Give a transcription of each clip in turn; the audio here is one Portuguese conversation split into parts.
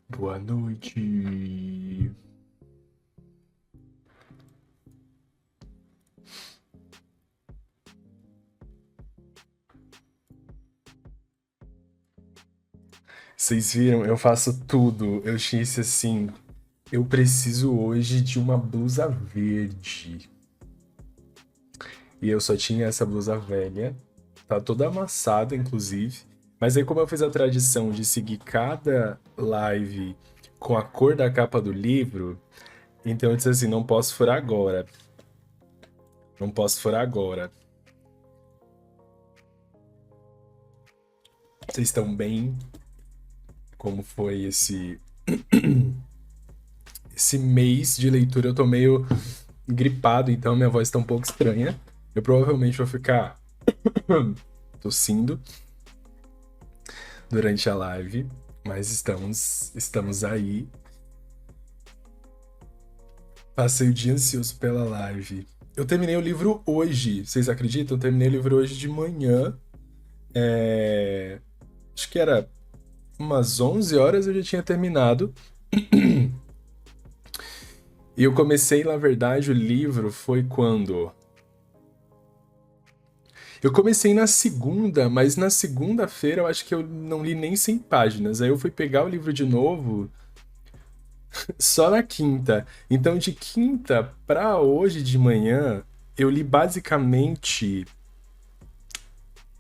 Boa noite. Vocês viram? Eu faço tudo. Eu disse assim: eu preciso hoje de uma blusa verde. E eu só tinha essa blusa velha. Tá toda amassada, inclusive. Mas aí, como eu fiz a tradição de seguir cada live com a cor da capa do livro, então eu disse assim: não posso furar agora. Não posso furar agora. Vocês estão bem? Como foi esse mês de leitura? Eu tô meio gripado, então minha voz tá um pouco estranha. Eu provavelmente vou ficar tossindo durante a live, mas estamos aí. Passei o dia ansioso pela live. Eu terminei o livro hoje, vocês acreditam? Eu terminei o livro hoje de manhã. Acho que era umas 11 horas eu já tinha terminado. E eu comecei, na verdade, o livro foi quando? Eu comecei na segunda, mas na segunda-feira eu acho que eu não li nem 100 páginas. Aí eu fui pegar o livro de novo só na quinta. Então, de quinta pra hoje de manhã, eu li basicamente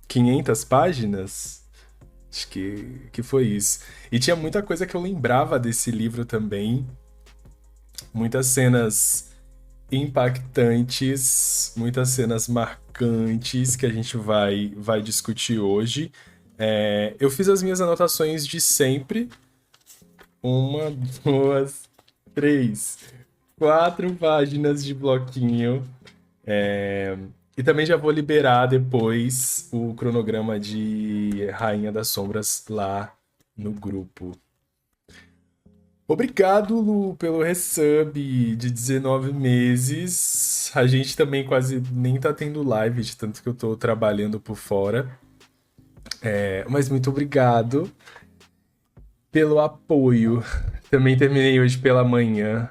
500 páginas. Acho que foi isso. E tinha muita coisa que eu lembrava desse livro também. Muitas cenas impactantes, muitas cenas marcantes que a gente vai discutir hoje. Eu fiz as minhas anotações de sempre. Uma, duas, três, quatro páginas de bloquinho. E também já vou liberar depois o cronograma de Rainha das Sombras lá no grupo. Obrigado, Lu, pelo resub de 19 meses. A gente também quase nem tá tendo live, de tanto que eu tô trabalhando por fora. Mas muito obrigado pelo apoio. Também terminei hoje pela manhã.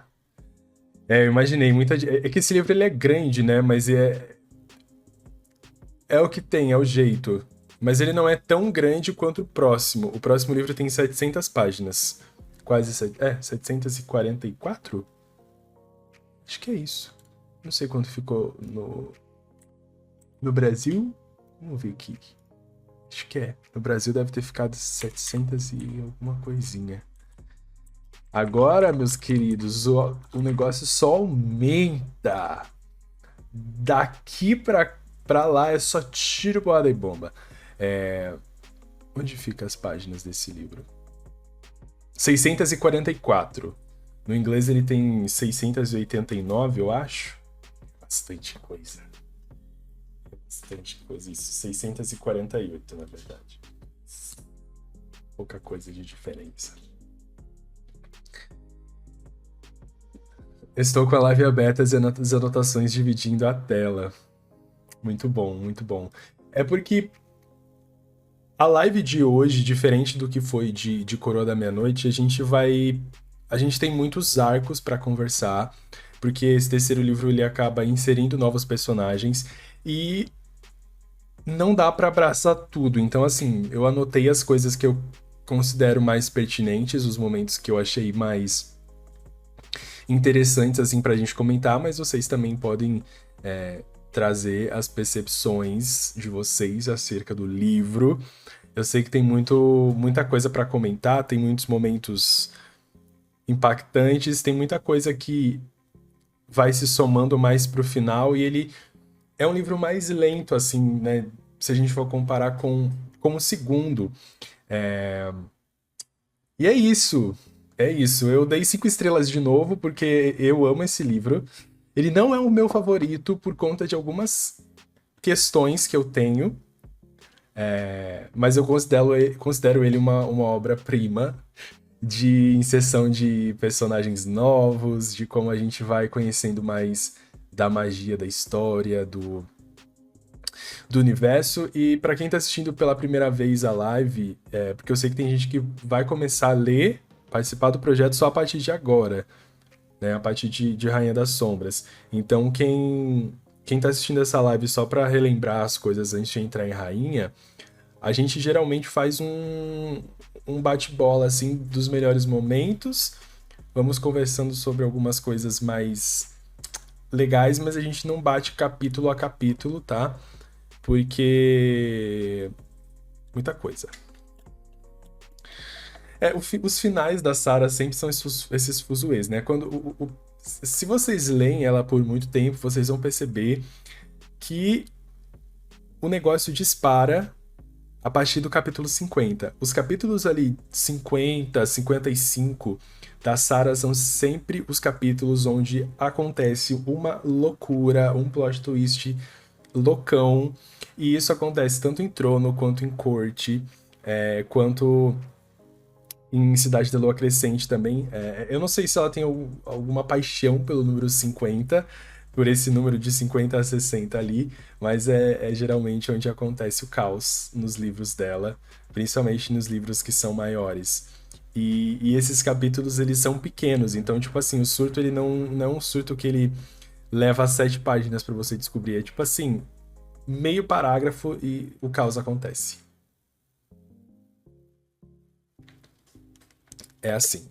Eu imaginei muita. É que esse livro ele é grande, né? Mas é o que tem, é o jeito. Mas ele não é tão grande quanto o próximo. O próximo livro tem 700 páginas. Quase. 744? Acho que é isso. Não sei quanto ficou no Brasil. Vamos ver aqui. Acho que é. No Brasil deve ter ficado 700 e alguma coisinha. Agora, meus queridos, o negócio só aumenta. Daqui pra lá é só tiro, porrada e bomba. Onde ficam as páginas desse livro? 644. No inglês ele tem 689, eu acho. Bastante coisa. Bastante coisa. Isso, 648, na verdade. Pouca coisa de diferença. Estou com a live aberta e as anotações dividindo a tela. Muito bom, muito bom. É porque a live de hoje, diferente do que foi de Coroa da Meia-Noite, a gente tem muitos arcos para conversar, porque esse terceiro livro ele acaba inserindo novos personagens e não dá para abraçar tudo. Então, assim, eu anotei as coisas que eu considero mais pertinentes, os momentos que eu achei mais interessantes, assim, pra gente comentar, mas vocês também podem trazer as percepções de vocês acerca do livro. Eu sei que tem muita coisa para comentar, tem muitos momentos impactantes, tem muita coisa que vai se somando mais pro final e ele é um livro mais lento, assim, né? Se a gente for comparar com o segundo. E é isso. É isso. Eu dei 5 estrelas de novo porque eu amo esse livro. Ele não é o meu favorito por conta de algumas questões que eu tenho, mas eu considero ele uma obra-prima de inserção de personagens novos, de como a gente vai conhecendo mais da magia da história, do universo. E para quem tá assistindo pela primeira vez a live, porque eu sei que tem gente que vai começar a ler participar do projeto só a partir de agora, né? A partir de Rainha das Sombras. Então, quem tá assistindo essa live só pra relembrar as coisas antes de entrar em Rainha, a gente geralmente faz um bate-bola, assim, dos melhores momentos. Vamos conversando sobre algumas coisas mais legais, mas a gente não bate capítulo a capítulo, tá? Porque... muita coisa. Os finais da Sarah sempre são esses fuzuês, né? Se vocês leem ela por muito tempo, vocês vão perceber que o negócio dispara a partir do capítulo 50. Os capítulos ali 50, 55 da Sarah são sempre os capítulos onde acontece uma loucura, um plot twist loucão. E isso acontece tanto em Trono, quanto em Corte, quanto em Cidade da Lua Crescente também. Eu não sei se ela tem alguma paixão pelo número 50, por esse número de 50 a 60 ali, mas é geralmente onde acontece o caos nos livros dela, principalmente nos livros que são maiores. E esses capítulos, eles são pequenos, então, tipo assim, o surto, ele não é um surto que ele leva 7 páginas pra você descobrir, é tipo assim, meio parágrafo e o caos acontece. É assim.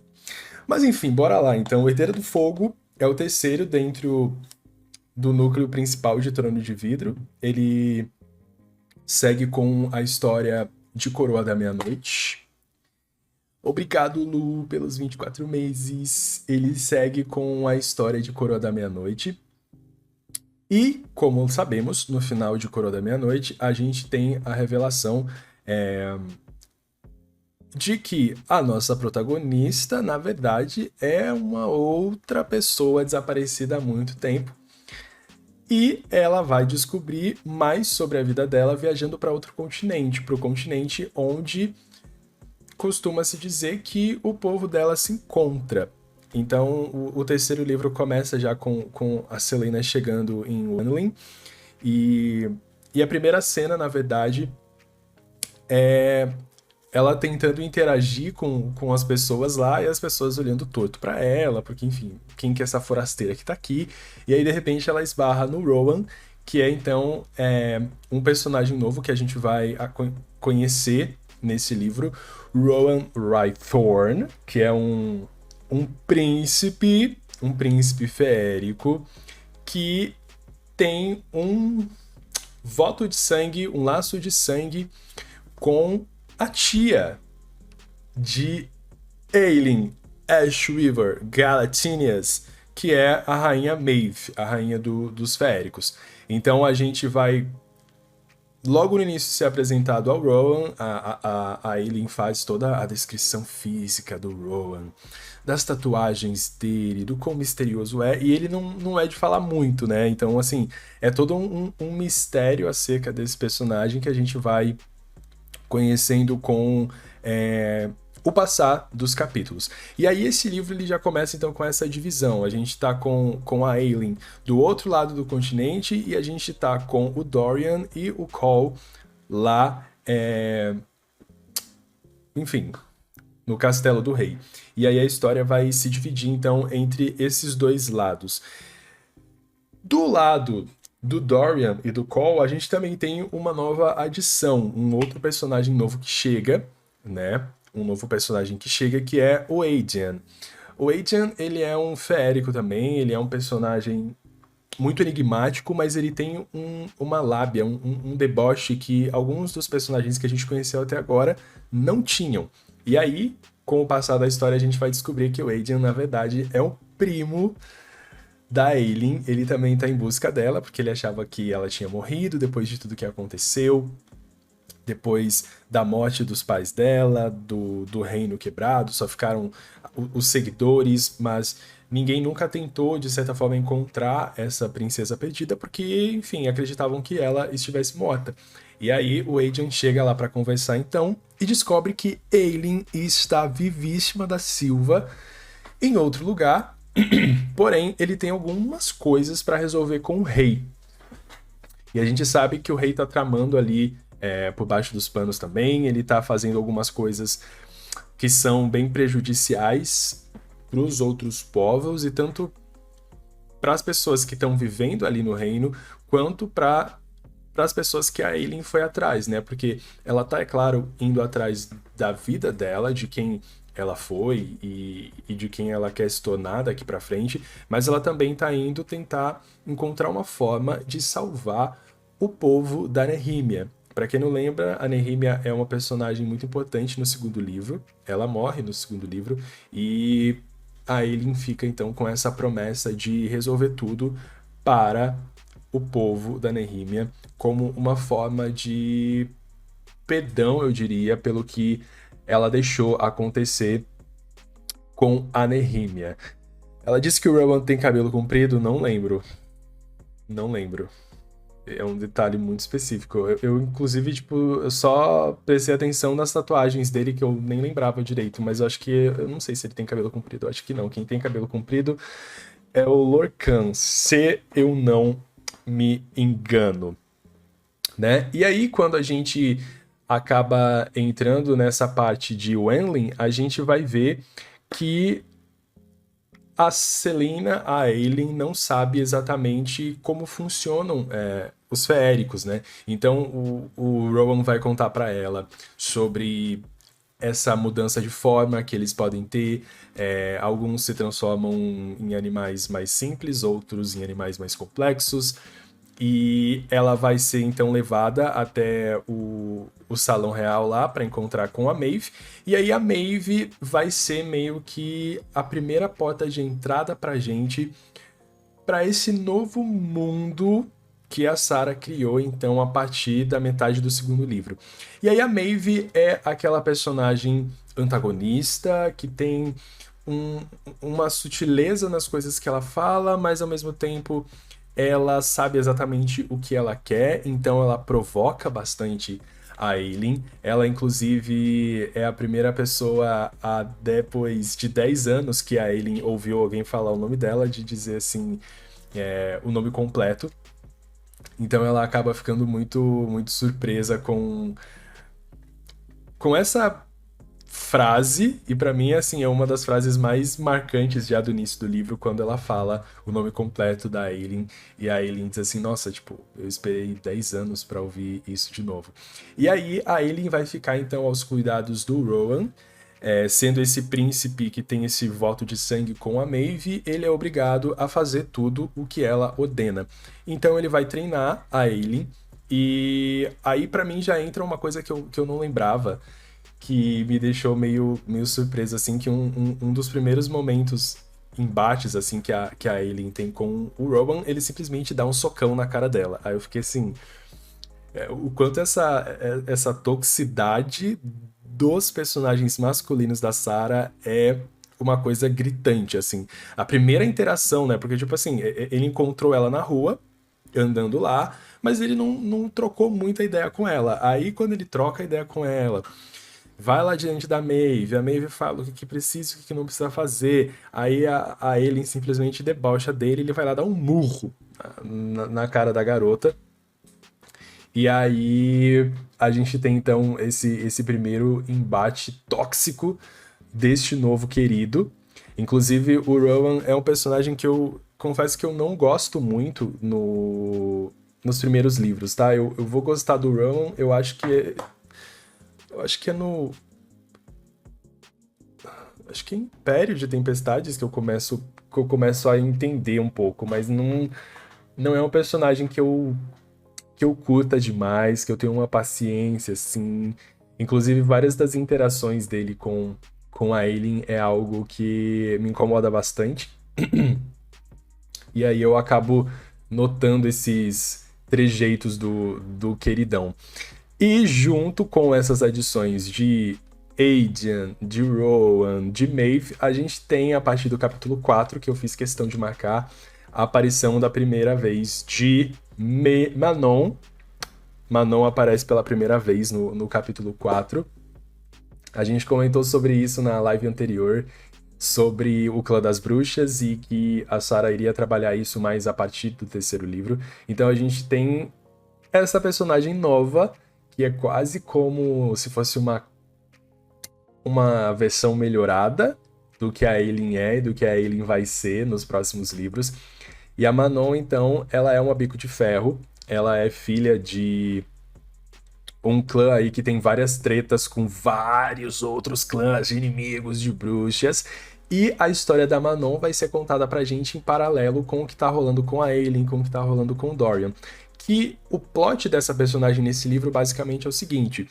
Mas enfim, bora lá. Então, o Herdeiro do Fogo é o terceiro dentro do núcleo principal de Trono de Vidro. Ele segue com a história de Coroa da Meia-Noite. Obrigado, Lu, pelos 24 meses. Ele segue com a história de Coroa da Meia-Noite. E, como sabemos, no final de Coroa da Meia-Noite, a gente tem a revelação de que a nossa protagonista, na verdade, é uma outra pessoa desaparecida há muito tempo. E ela vai descobrir mais sobre a vida dela viajando para outro continente, para o continente onde costuma-se dizer que o povo dela se encontra. Então, o terceiro livro começa já com a Celaena chegando em Wanlin. E a primeira cena, na verdade, é ela tentando interagir com as pessoas lá e as pessoas olhando torto pra ela, porque, enfim, quem que é essa forasteira que tá aqui? E aí, de repente, ela esbarra no Rowan, que é, então, um personagem novo que a gente vai conhecer nesse livro, Rowan Rhythorn, que é um príncipe feérico, que tem um voto de sangue, um laço de sangue com a tia de Aelin Ashriver Galatinias, que é a rainha Maeve, a rainha dos feéricos. Então a gente vai logo no início ser apresentado ao Rowan. A Aelin faz toda a descrição física do Rowan, das tatuagens dele, do quão misterioso é, e ele não é de falar muito, né? Então, assim, é todo um mistério acerca desse personagem que a gente vai conhecendo com o passar dos capítulos. E aí esse livro ele já começa então com essa divisão. A gente tá com a Aelin do outro lado do continente e a gente tá com o Dorian e o Cole lá, enfim, no Castelo do Rei. E aí a história vai se dividir então entre esses dois lados. Do lado do Dorian e do Cole, a gente também tem uma nova adição, um outro personagem novo que chega, né? Um novo personagem que chega, que é o Aedion. O Aedion, ele é um feérico também, ele é um personagem muito enigmático, mas ele tem uma lábia, um deboche que alguns dos personagens que a gente conheceu até agora não tinham. E aí, com o passar da história, a gente vai descobrir que o Aedion, na verdade, é um primo da Aelin. Ele também tá em busca dela, porque ele achava que ela tinha morrido depois de tudo que aconteceu, depois da morte dos pais dela, do reino quebrado, só ficaram os seguidores, mas ninguém nunca tentou, de certa forma, encontrar essa princesa perdida, porque, enfim, acreditavam que ela estivesse morta. E aí o Aedion chega lá para conversar então, e descobre que Aelin está vivíssima da Silva em outro lugar. Porém, ele tem algumas coisas para resolver com o rei. E a gente sabe que o rei tá tramando ali por baixo dos panos também. Ele tá fazendo algumas coisas que são bem prejudiciais para os outros povos e tanto para as pessoas que estão vivendo ali no reino, quanto para as pessoas que a Ailyn foi atrás, né? Porque ela tá, é claro, indo atrás da vida dela, de quem ela foi e de quem ela quer se tornar daqui para frente, mas ela também tá indo tentar encontrar uma forma de salvar o povo da Nehemia. Para quem não lembra, a Nehemia é uma personagem muito importante no segundo livro. Ela morre no segundo livro e a Ailyn fica então com essa promessa de resolver tudo para o povo da Nehemia, como uma forma de perdão, eu diria, pelo que ela deixou acontecer com a Nehemia. Ela disse que o Rowan tem cabelo comprido? Não lembro. Não lembro. É um detalhe muito específico. Inclusive, tipo, eu só prestei atenção nas tatuagens dele, que eu nem lembrava direito, mas eu acho que... Eu não sei se ele tem cabelo comprido, eu acho que não. Quem tem cabelo comprido é o Lorcan, se eu não me engano, né? E aí, quando a gente acaba entrando nessa parte de Wenlin, a gente vai ver que a Celaena, a Ailyn, não sabe exatamente como funcionam os feéricos, né? Então o Rowan vai contar para ela sobre essa mudança de forma que eles podem ter. Alguns se transformam em animais mais simples, outros em animais mais complexos. E ela vai ser então levada até o salão real lá para encontrar com a Maeve. E aí a Maeve vai ser meio que a primeira porta de entrada pra gente para esse novo mundo que a Sarah criou então a partir da metade do segundo livro. E aí a Maeve é aquela personagem antagonista que tem uma sutileza nas coisas que ela fala, mas ao mesmo tempo ela sabe exatamente o que ela quer, então ela provoca bastante a Ailyn. Ela, inclusive, é a primeira pessoa depois de 10 anos que a Ailyn ouviu alguém falar o nome dela, de dizer assim, o nome completo. Então ela acaba ficando muito, muito surpresa com essa frase, e pra mim, assim, é uma das frases mais marcantes já do início do livro, quando ela fala o nome completo da Ailyn, e a Ailyn diz assim, nossa, tipo, eu esperei 10 anos pra ouvir isso de novo. E aí a Ailyn vai ficar, então, aos cuidados do Rowan, sendo esse príncipe que tem esse voto de sangue com a Maeve, ele é obrigado a fazer tudo o que ela ordena. Então ele vai treinar a Ailyn, e aí pra mim já entra uma coisa que eu não lembrava, que me deixou meio surpreso, assim, que um dos primeiros momentos, embates, assim, que a Ailyn tem com o Rowan, ele simplesmente dá um socão na cara dela. Aí eu fiquei assim, o quanto essa toxicidade dos personagens masculinos da Sarah é uma coisa gritante, assim. A primeira interação, né, porque, tipo assim, ele encontrou ela na rua, andando lá, mas ele não trocou muita ideia com ela. Aí, quando ele troca ideia com ela, vai lá diante da Maeve, a Maeve fala o que precisa, o que não precisa fazer. Aí a Ailyn simplesmente debocha dele, ele vai lá dar um murro na cara da garota. E aí a gente tem então esse primeiro embate tóxico deste novo querido. Inclusive o Rowan é um personagem que eu confesso que eu não gosto muito nos primeiros livros, tá? Eu vou gostar do Rowan, eu acho que é no... Acho que é Império de Tempestades que eu começo a entender um pouco, mas não é um personagem que eu curta demais, que eu tenho uma paciência, assim. Inclusive, várias das interações dele com a Ailyn é algo que me incomoda bastante. E aí eu acabo notando esses trejeitos do queridão. E junto com essas adições de Aedion, de Rowan, de Maeve, a gente tem, a partir do capítulo 4, que eu fiz questão de marcar, a aparição da primeira vez de Manon. Manon aparece pela primeira vez no capítulo 4. A gente comentou sobre isso na live anterior, sobre o Clã das Bruxas, e que a Sarah iria trabalhar isso mais a partir do terceiro livro. Então a gente tem essa personagem nova, que é quase como se fosse uma versão melhorada do que a Ailyn é e do que a Ailyn vai ser nos próximos livros. E a Manon, então, ela é uma bico de ferro. Ela é filha de um clã aí que tem várias tretas com vários outros clãs de inimigos, de bruxas. E a história da Manon vai ser contada pra gente em paralelo com o que tá rolando com a Ailyn, com o que tá rolando com o Dorian. Que o plot dessa personagem nesse livro basicamente é o seguinte: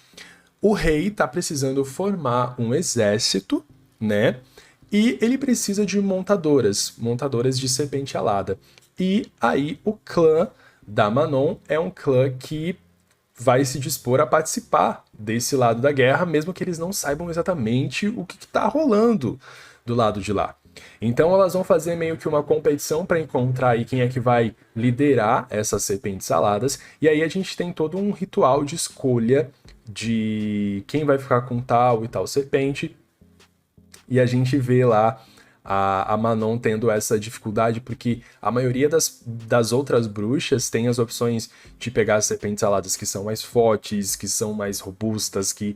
o rei tá precisando formar um exército, né? E ele precisa de montadoras de serpente alada. E aí o clã da Manon é um clã que vai se dispor a participar desse lado da guerra, mesmo que eles não saibam exatamente o que está rolando do lado de lá. Então elas vão fazer meio que uma competição para encontrar aí quem é que vai liderar essas serpentes aladas, e aí a gente tem todo um ritual de escolha de quem vai ficar com tal e tal serpente, e a gente vê lá a Manon tendo essa dificuldade, porque a maioria das outras bruxas tem as opções de pegar as serpentes aladas que são mais fortes, que são mais robustas, que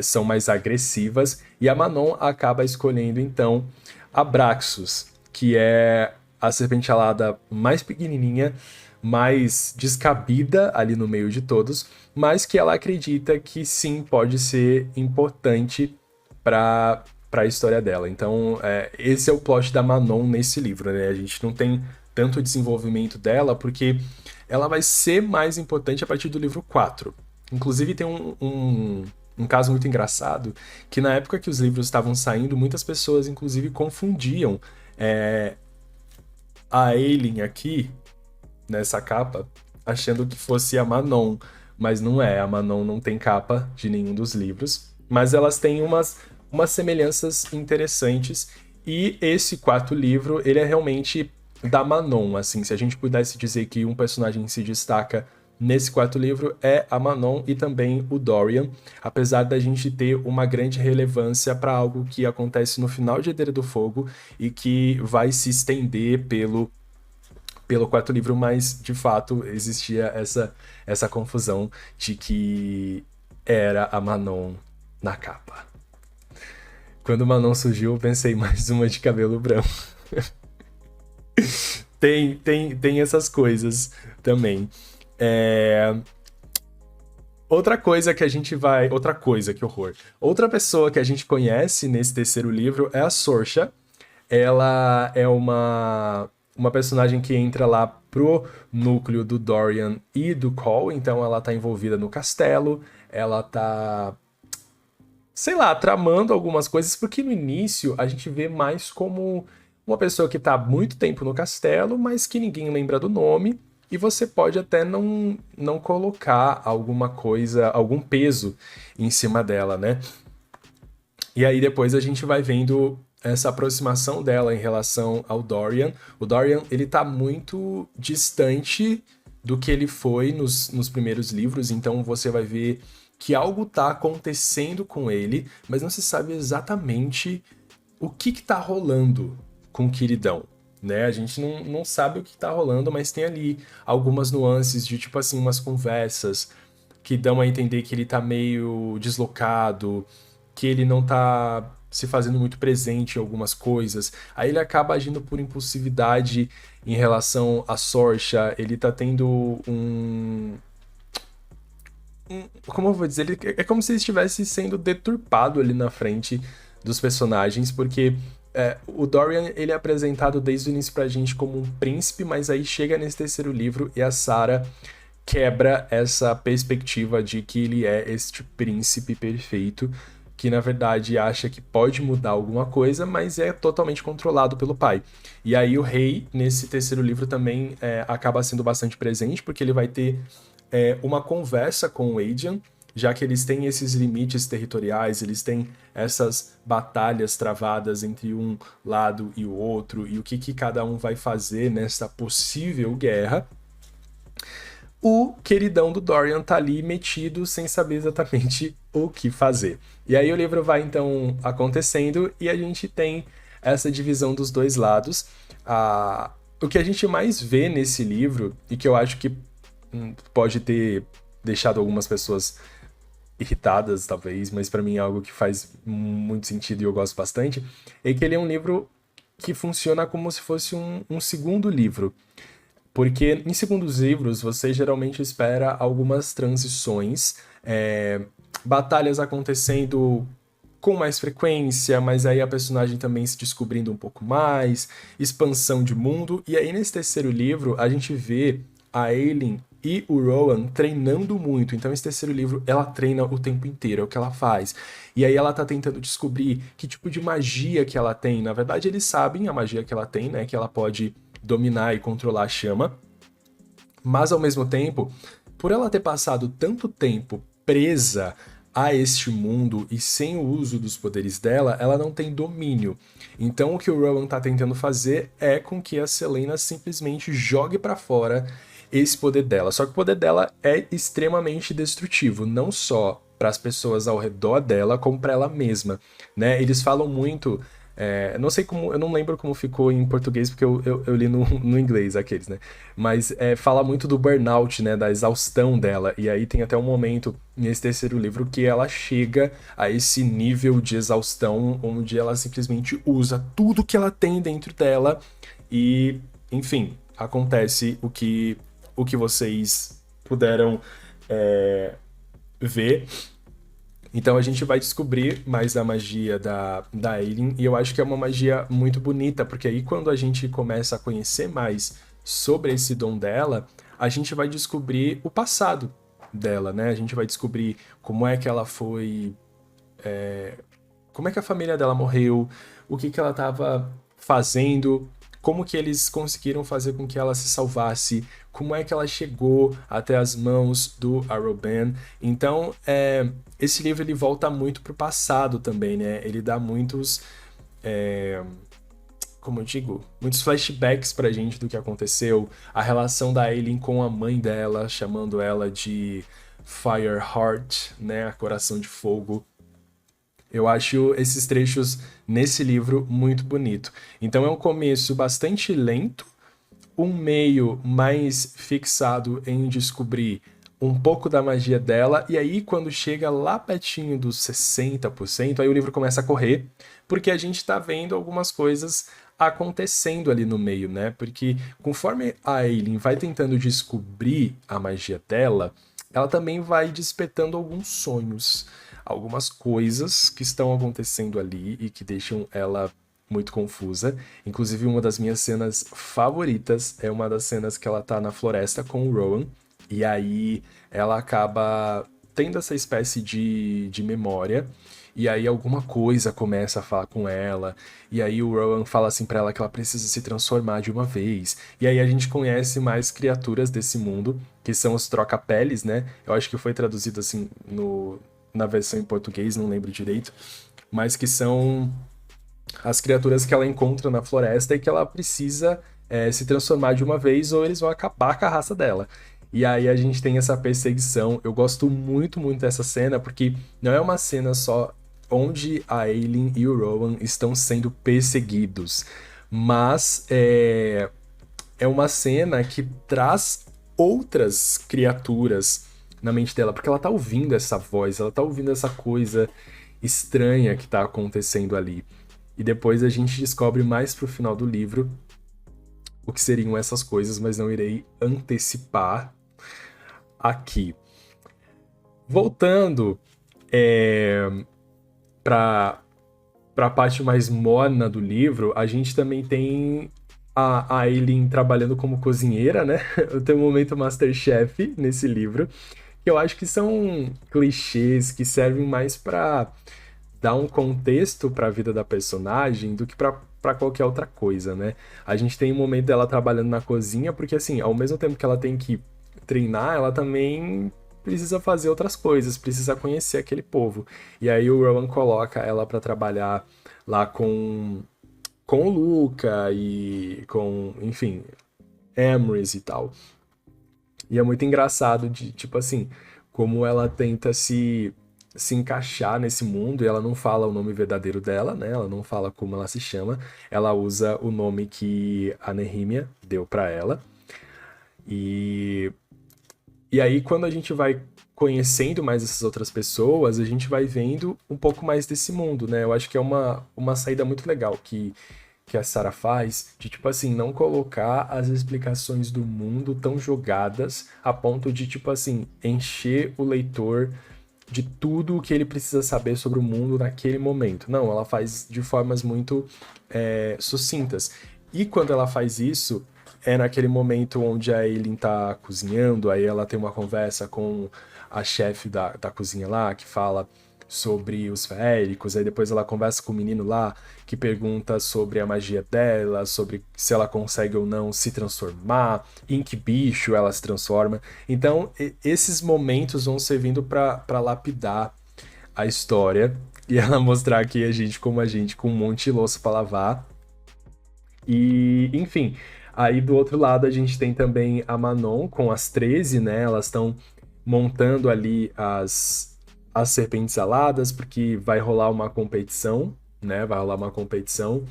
são mais agressivas, e a Manon acaba escolhendo então a Braxus, que é a serpente alada mais pequenininha, mais descabida ali no meio de todos, mas que ela acredita que sim, pode ser importante para a história dela. Então, esse é o plot da Manon nesse livro, né? A gente não tem tanto desenvolvimento dela, porque ela vai ser mais importante a partir do livro 4. Inclusive, tem um caso muito engraçado, que na época que os livros estavam saindo, muitas pessoas, inclusive, confundiam a Ailyn aqui, nessa capa, achando que fosse a Manon, mas não é. A Manon não tem capa de nenhum dos livros, mas elas têm umas semelhanças interessantes, e esse quarto livro, ele é realmente da Manon, assim, se a gente pudesse dizer que um personagem se destaca nesse quarto livro, é a Manon e também o Dorian, apesar da gente ter uma grande relevância para algo que acontece no final de Herdeira do Fogo e que vai se estender pelo quarto livro, mas de fato existia essa confusão de que era a Manon na capa. Quando o Manon surgiu, eu pensei mais uma de cabelo branco. tem essas coisas também. Outra coisa que a gente vai... Outra coisa, que horror. Outra pessoa que a gente conhece nesse terceiro livro é a Sorcha. Ela é uma personagem que entra lá pro núcleo do Dorian e do Cole. Então ela tá envolvida no castelo. Ela tá... sei lá, tramando algumas coisas, porque no início a gente vê mais como uma pessoa que tá há muito tempo no castelo, mas que ninguém lembra do nome, e você pode até não colocar alguma coisa, algum peso em cima dela, né? E aí depois a gente vai vendo essa aproximação dela em relação ao Dorian. O Dorian, ele tá muito distante do que ele foi nos primeiros livros, então você vai ver que algo tá acontecendo com ele, mas não se sabe exatamente o que tá rolando com o queridão, né? A gente não sabe o que tá rolando, mas tem ali algumas nuances de, tipo assim, umas conversas que dão a entender que ele tá meio deslocado, que ele não tá se fazendo muito presente em algumas coisas. Aí ele acaba agindo por impulsividade em relação à Sorcha, ele tá tendo como eu vou dizer, é como se ele estivesse sendo deturpado ali na frente dos personagens, porque o Dorian, ele é apresentado desde o início pra gente como um príncipe, mas aí chega nesse terceiro livro e a Sarah quebra essa perspectiva de que ele é este príncipe perfeito, que na verdade acha que pode mudar alguma coisa, mas é totalmente controlado pelo pai. E aí o rei, nesse terceiro livro, também acaba sendo bastante presente, porque ele vai ter uma conversa com o Aedion, já que eles têm esses limites territoriais, eles têm essas batalhas travadas entre um lado e o outro, e o que cada um vai fazer nessa possível guerra. O queridão do Dorian tá ali metido sem saber exatamente o que fazer. E aí o livro vai então acontecendo e a gente tem essa divisão dos dois lados. O que a gente mais vê nesse livro, e que eu acho que pode ter deixado algumas pessoas irritadas, talvez, mas pra mim é algo que faz muito sentido e eu gosto bastante, é que ele é um livro que funciona como se fosse um segundo livro. Porque em segundos livros você geralmente espera algumas transições, batalhas acontecendo com mais frequência, mas aí a personagem também se descobrindo um pouco mais, expansão de mundo. E aí nesse terceiro livro a gente vê a Aileen e o Rowan treinando muito. Então esse terceiro livro ela treina o tempo inteiro, é o que ela faz. E aí ela tá tentando descobrir que tipo de magia que ela tem. Na verdade eles sabem a magia que ela tem, né? Que ela pode dominar e controlar a chama. Mas ao mesmo tempo, por ela ter passado tanto tempo presa a este mundo e sem o uso dos poderes dela, ela não tem domínio. Então o que o Rowan tá tentando fazer é com que a Selena simplesmente jogue pra fora esse poder dela. Só que o poder dela é extremamente destrutivo, não só para as pessoas ao redor dela, como para ela mesma, né? Eles falam muito não sei como, eu não lembro como ficou em português, porque eu li no inglês aqueles, né? Mas fala muito do burnout, né? Da exaustão dela. E aí tem até um momento nesse terceiro livro que ela chega a esse nível de exaustão onde ela simplesmente usa tudo que ela tem dentro dela e, enfim, acontece o que vocês puderam ver. Então a gente vai descobrir mais da magia da Aileen, e eu acho que é uma magia muito bonita, porque aí quando a gente começa a conhecer mais sobre esse dom dela, a gente vai descobrir o passado dela, né? A gente vai descobrir como é que ela foi, como é que a família dela morreu, o que que ela estava fazendo, como que eles conseguiram fazer com que ela se salvasse, como é que ela chegou até as mãos do Arroben. Então, esse livro ele volta muito pro passado também, né? Ele dá muitos, como eu digo, muitos flashbacks pra gente do que aconteceu, a relação da Aileen com a mãe dela, chamando ela de Fireheart, né? Coração de fogo. Eu acho esses trechos nesse livro muito bonito. Então é um começo bastante lento, um meio mais fixado em descobrir um pouco da magia dela, e aí quando chega lá pertinho dos 60%, aí o livro começa a correr, porque a gente tá vendo algumas coisas acontecendo ali no meio, né? Porque conforme a Aileen vai tentando descobrir a magia dela, ela também vai despertando alguns sonhos, algumas coisas que estão acontecendo ali e que deixam ela muito confusa. Inclusive, uma das minhas cenas favoritas é uma das cenas que ela tá na floresta com o Rowan, e aí ela acaba tendo essa espécie de memória, e aí alguma coisa começa a falar com ela, e aí o Rowan fala assim pra ela que ela precisa se transformar de uma vez, e aí a gente conhece mais criaturas desse mundo, que são os troca-peles, né? Eu acho que foi traduzido assim na versão em português, não lembro direito, mas que são as criaturas que ela encontra na floresta e que ela precisa se transformar de uma vez ou eles vão acabar com a raça dela. E aí a gente tem essa perseguição. Eu gosto muito, muito dessa cena, porque não é uma cena só onde a Aileen e o Rowan estão sendo perseguidos, mas é uma cena que traz outras criaturas na mente dela, porque ela tá ouvindo essa voz, ela tá ouvindo essa coisa estranha que tá acontecendo ali. E depois a gente descobre mais pro final do livro o que seriam essas coisas, mas não irei antecipar aqui. Voltando para a parte mais morna do livro, a gente também tem a Aileen trabalhando como cozinheira, né? Tem um momento MasterChef nesse livro, que eu acho que são clichês que servem mais para dar um contexto para a vida da personagem do que para qualquer outra coisa, né? A gente tem um momento dela trabalhando na cozinha, porque assim, ao mesmo tempo que ela tem que treinar, ela também precisa fazer outras coisas, precisa conhecer aquele povo. E aí o Rowan coloca ela para trabalhar lá com o Luca e com, enfim, Emrys e tal. E é muito engraçado de, tipo assim, como ela tenta se encaixar nesse mundo e ela não fala o nome verdadeiro dela, né? Ela não fala como ela se chama. Ela usa o nome que a Nehemia deu pra ela. E E aí, quando a gente vai conhecendo mais essas outras pessoas, a gente vai vendo um pouco mais desse mundo, né? Eu acho que é uma saída muito legal que a Sarah faz, de tipo assim, não colocar as explicações do mundo tão jogadas a ponto de, tipo assim, encher o leitor de tudo o que ele precisa saber sobre o mundo naquele momento. Não, ela faz de formas muito sucintas. E quando ela faz isso, é naquele momento onde a Eileen tá cozinhando, aí ela tem uma conversa com a chefe da cozinha lá, que fala sobre os féricos, aí depois ela conversa com o menino lá, que pergunta sobre a magia dela, sobre se ela consegue ou não se transformar, em que bicho ela se transforma. Então, esses momentos vão servindo para lapidar a história e ela mostrar que a gente, como a gente, com um monte de louça para lavar. E, enfim, aí do outro lado a gente tem também a Manon com as 13, né? Elas estão montando ali as serpentes aladas, porque vai rolar uma competição, né? Vai rolar uma competição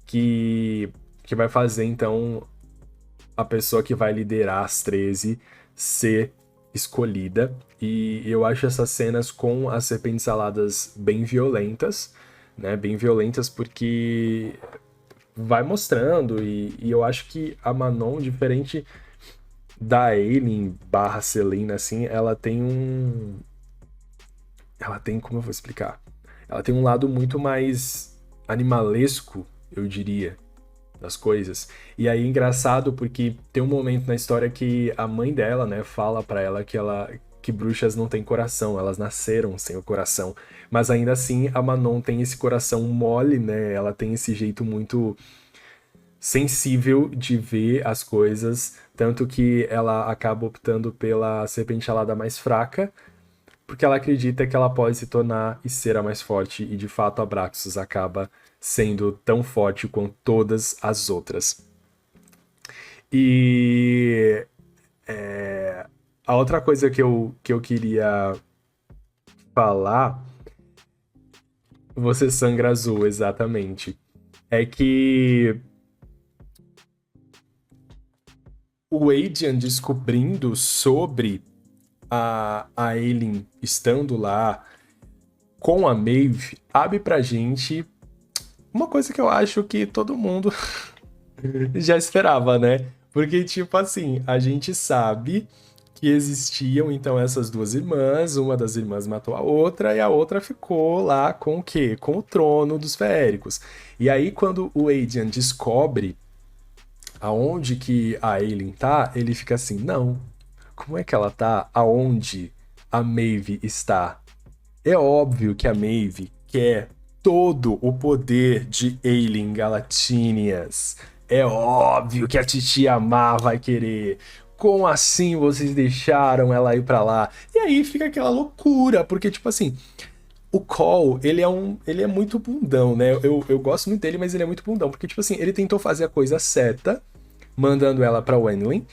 que vai fazer, então, a pessoa que vai liderar as 13 ser escolhida. E eu acho essas cenas com as serpentes aladas bem violentas, né? Bem violentas porque vai mostrando, e eu acho que a Manon, diferente da Aileen barra Selena, assim, ela tem um. Ela tem, como eu vou explicar? Ela tem um lado muito mais animalesco, eu diria, das coisas. E aí, engraçado, porque tem um momento na história que a mãe dela, né, fala pra ela que bruxas não têm coração, elas nasceram sem o coração. Mas ainda assim, a Manon tem esse coração mole, né? Ela tem esse jeito muito sensível de ver as coisas, tanto que ela acaba optando pela serpente alada mais fraca, porque ela acredita que ela pode se tornar e ser a mais forte, e de fato a Abraxos acaba sendo tão forte quanto todas as outras. E a outra coisa que eu queria falar, você sangra azul, exatamente, é que o Adrian descobrindo sobre a Aileen estando lá com a Maeve abre pra gente uma coisa que eu acho que todo mundo já esperava, né? Porque, tipo assim, a gente sabe que existiam então essas duas irmãs, uma das irmãs matou a outra e a outra ficou lá com o quê? Com o trono dos feéricos. E aí, quando o Adrian descobre aonde que a Aileen tá, ele fica assim, não, como é que ela tá aonde a Maeve está? É óbvio que a Maeve quer todo o poder de Aileen Galatinias. É óbvio que a titia Má vai querer. Como assim vocês deixaram ela ir pra lá? E aí fica aquela loucura, porque tipo assim, o Cole, ele é muito bundão, né? Eu gosto muito dele, mas ele é muito bundão, porque tipo assim, ele tentou fazer a coisa certa, mandando ela pra Wenwyn.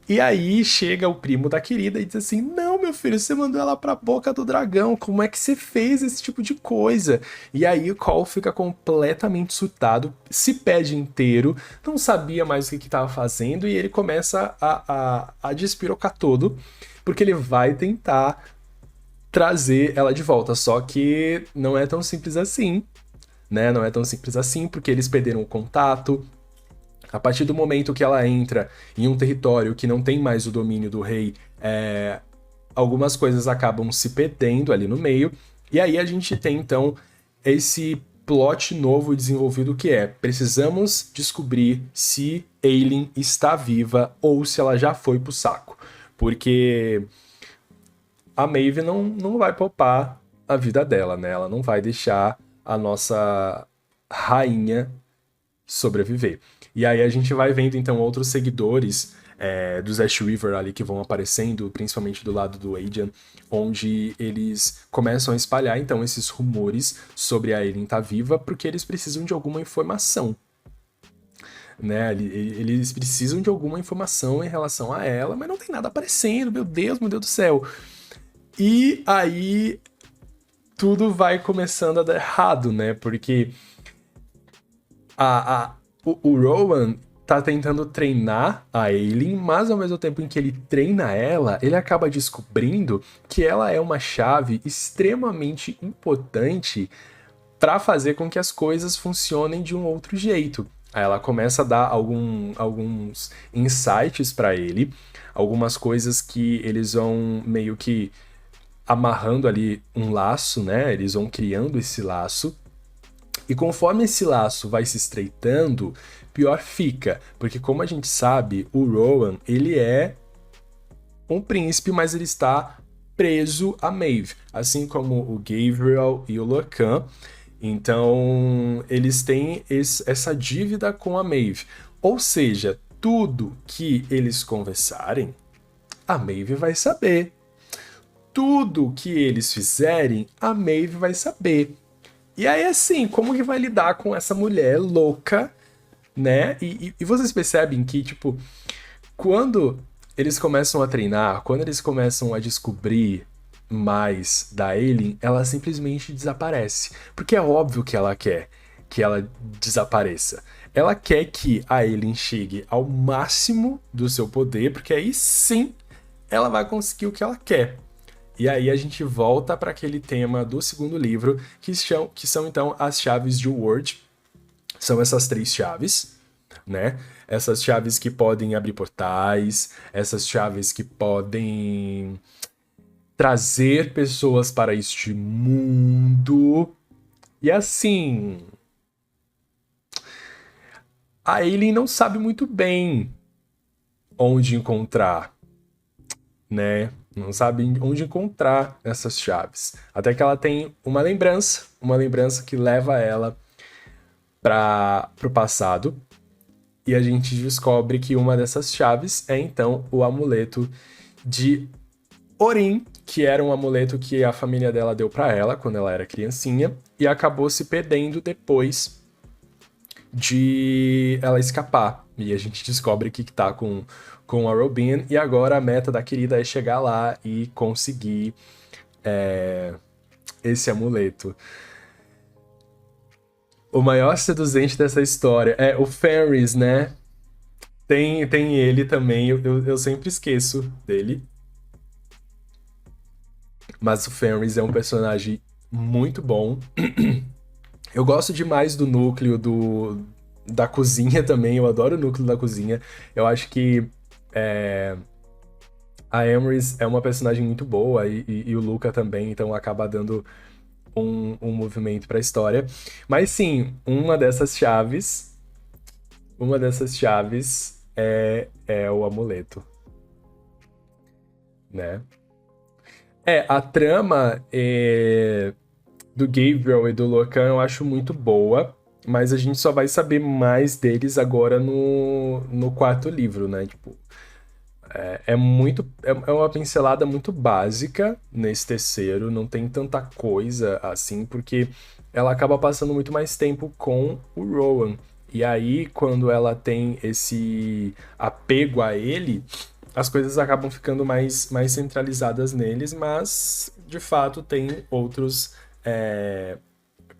E aí chega o primo da querida e diz assim: Não, meu filho, você mandou ela pra boca do dragão, como é que você fez esse tipo de coisa? E aí o Cole fica completamente surtado, se perde inteiro, não sabia mais o que estava fazendo, e ele começa a despirocar todo, porque ele vai tentar trazer ela de volta. Só que não é tão simples assim, né? Não é tão simples assim, porque eles perderam o contato. A partir do momento que ela entra em um território que não tem mais o domínio do rei, algumas coisas acabam se perdendo ali no meio. E aí a gente tem então esse plot novo desenvolvido que é: precisamos descobrir se Aileen está viva ou se ela já foi pro saco. Porque a Maeve não vai poupar a vida dela, né? Ela não vai deixar a nossa rainha sobreviver. E aí a gente vai vendo então outros seguidores dos Ash River ali que vão aparecendo, principalmente do lado do Adrian, onde eles começam a espalhar então esses rumores sobre a Aileen estar viva, porque eles precisam de alguma informação. Né? Eles precisam de alguma informação em relação a ela, mas não tem nada aparecendo, meu Deus do céu. E aí tudo vai começando a dar errado, né? Porque o Rowan, tá tentando treinar a Aileen, mas ao mesmo tempo em que ele treina ela, ele acaba descobrindo que ela é uma chave extremamente importante para fazer com que as coisas funcionem de um outro jeito. Aí ela começa a dar alguns insights para ele, algumas coisas que eles vão meio que amarrando ali um laço, né? Eles vão criando esse laço. E conforme esse laço vai se estreitando, pior fica. Porque como a gente sabe, o Rowan, ele é um príncipe, mas ele está preso a Maeve. Assim como o Gabriel e o Locan. Então, eles têm essa dívida com a Maeve. Ou seja, tudo que eles conversarem, a Maeve vai saber. Tudo que eles fizerem, a Maeve vai saber. E aí, assim, como que vai lidar com essa mulher louca, né? E vocês percebem que, tipo, quando eles começam a treinar, quando eles começam a descobrir mais da Aileen, ela simplesmente desaparece. Porque é óbvio que ela quer que ela desapareça. Ela quer que a Aileen chegue ao máximo do seu poder, porque aí sim ela vai conseguir o que ela quer. E aí a gente volta para aquele tema do segundo livro, que são então as chaves de Word. São essas 3 chaves, né? Essas chaves que podem abrir portais, essas chaves que podem trazer pessoas para este mundo. E assim, a Aileen não sabe muito bem onde encontrar, né? Não sabe onde encontrar essas chaves. Até que ela tem uma lembrança que leva ela para o passado. E a gente descobre que uma dessas chaves é então o amuleto de Orin, que era um amuleto que a família dela deu para ela quando ela era criancinha e acabou se perdendo depois de ela escapar. E a gente descobre que tá com a Robin, e agora a meta da querida é chegar lá e conseguir esse amuleto. O maior seduzente dessa história é o Fenris, né? Tem ele também, eu sempre esqueço dele. Mas o Fenris é um personagem muito bom. Eu gosto demais do núcleo da cozinha também, eu adoro o núcleo da cozinha. Eu acho que a Emrys é uma personagem muito boa e o Luca também, então acaba dando um movimento para a história. Mas sim, uma dessas chaves é o amuleto, né? A trama do Gabriel e do Locan eu acho muito boa, mas a gente só vai saber mais deles agora no quarto livro, né? Tipo, é uma pincelada muito básica nesse terceiro, não tem tanta coisa assim, porque ela acaba passando muito mais tempo com o Rowan. E aí, quando ela tem esse apego a ele, as coisas acabam ficando mais centralizadas neles, mas de fato tem outros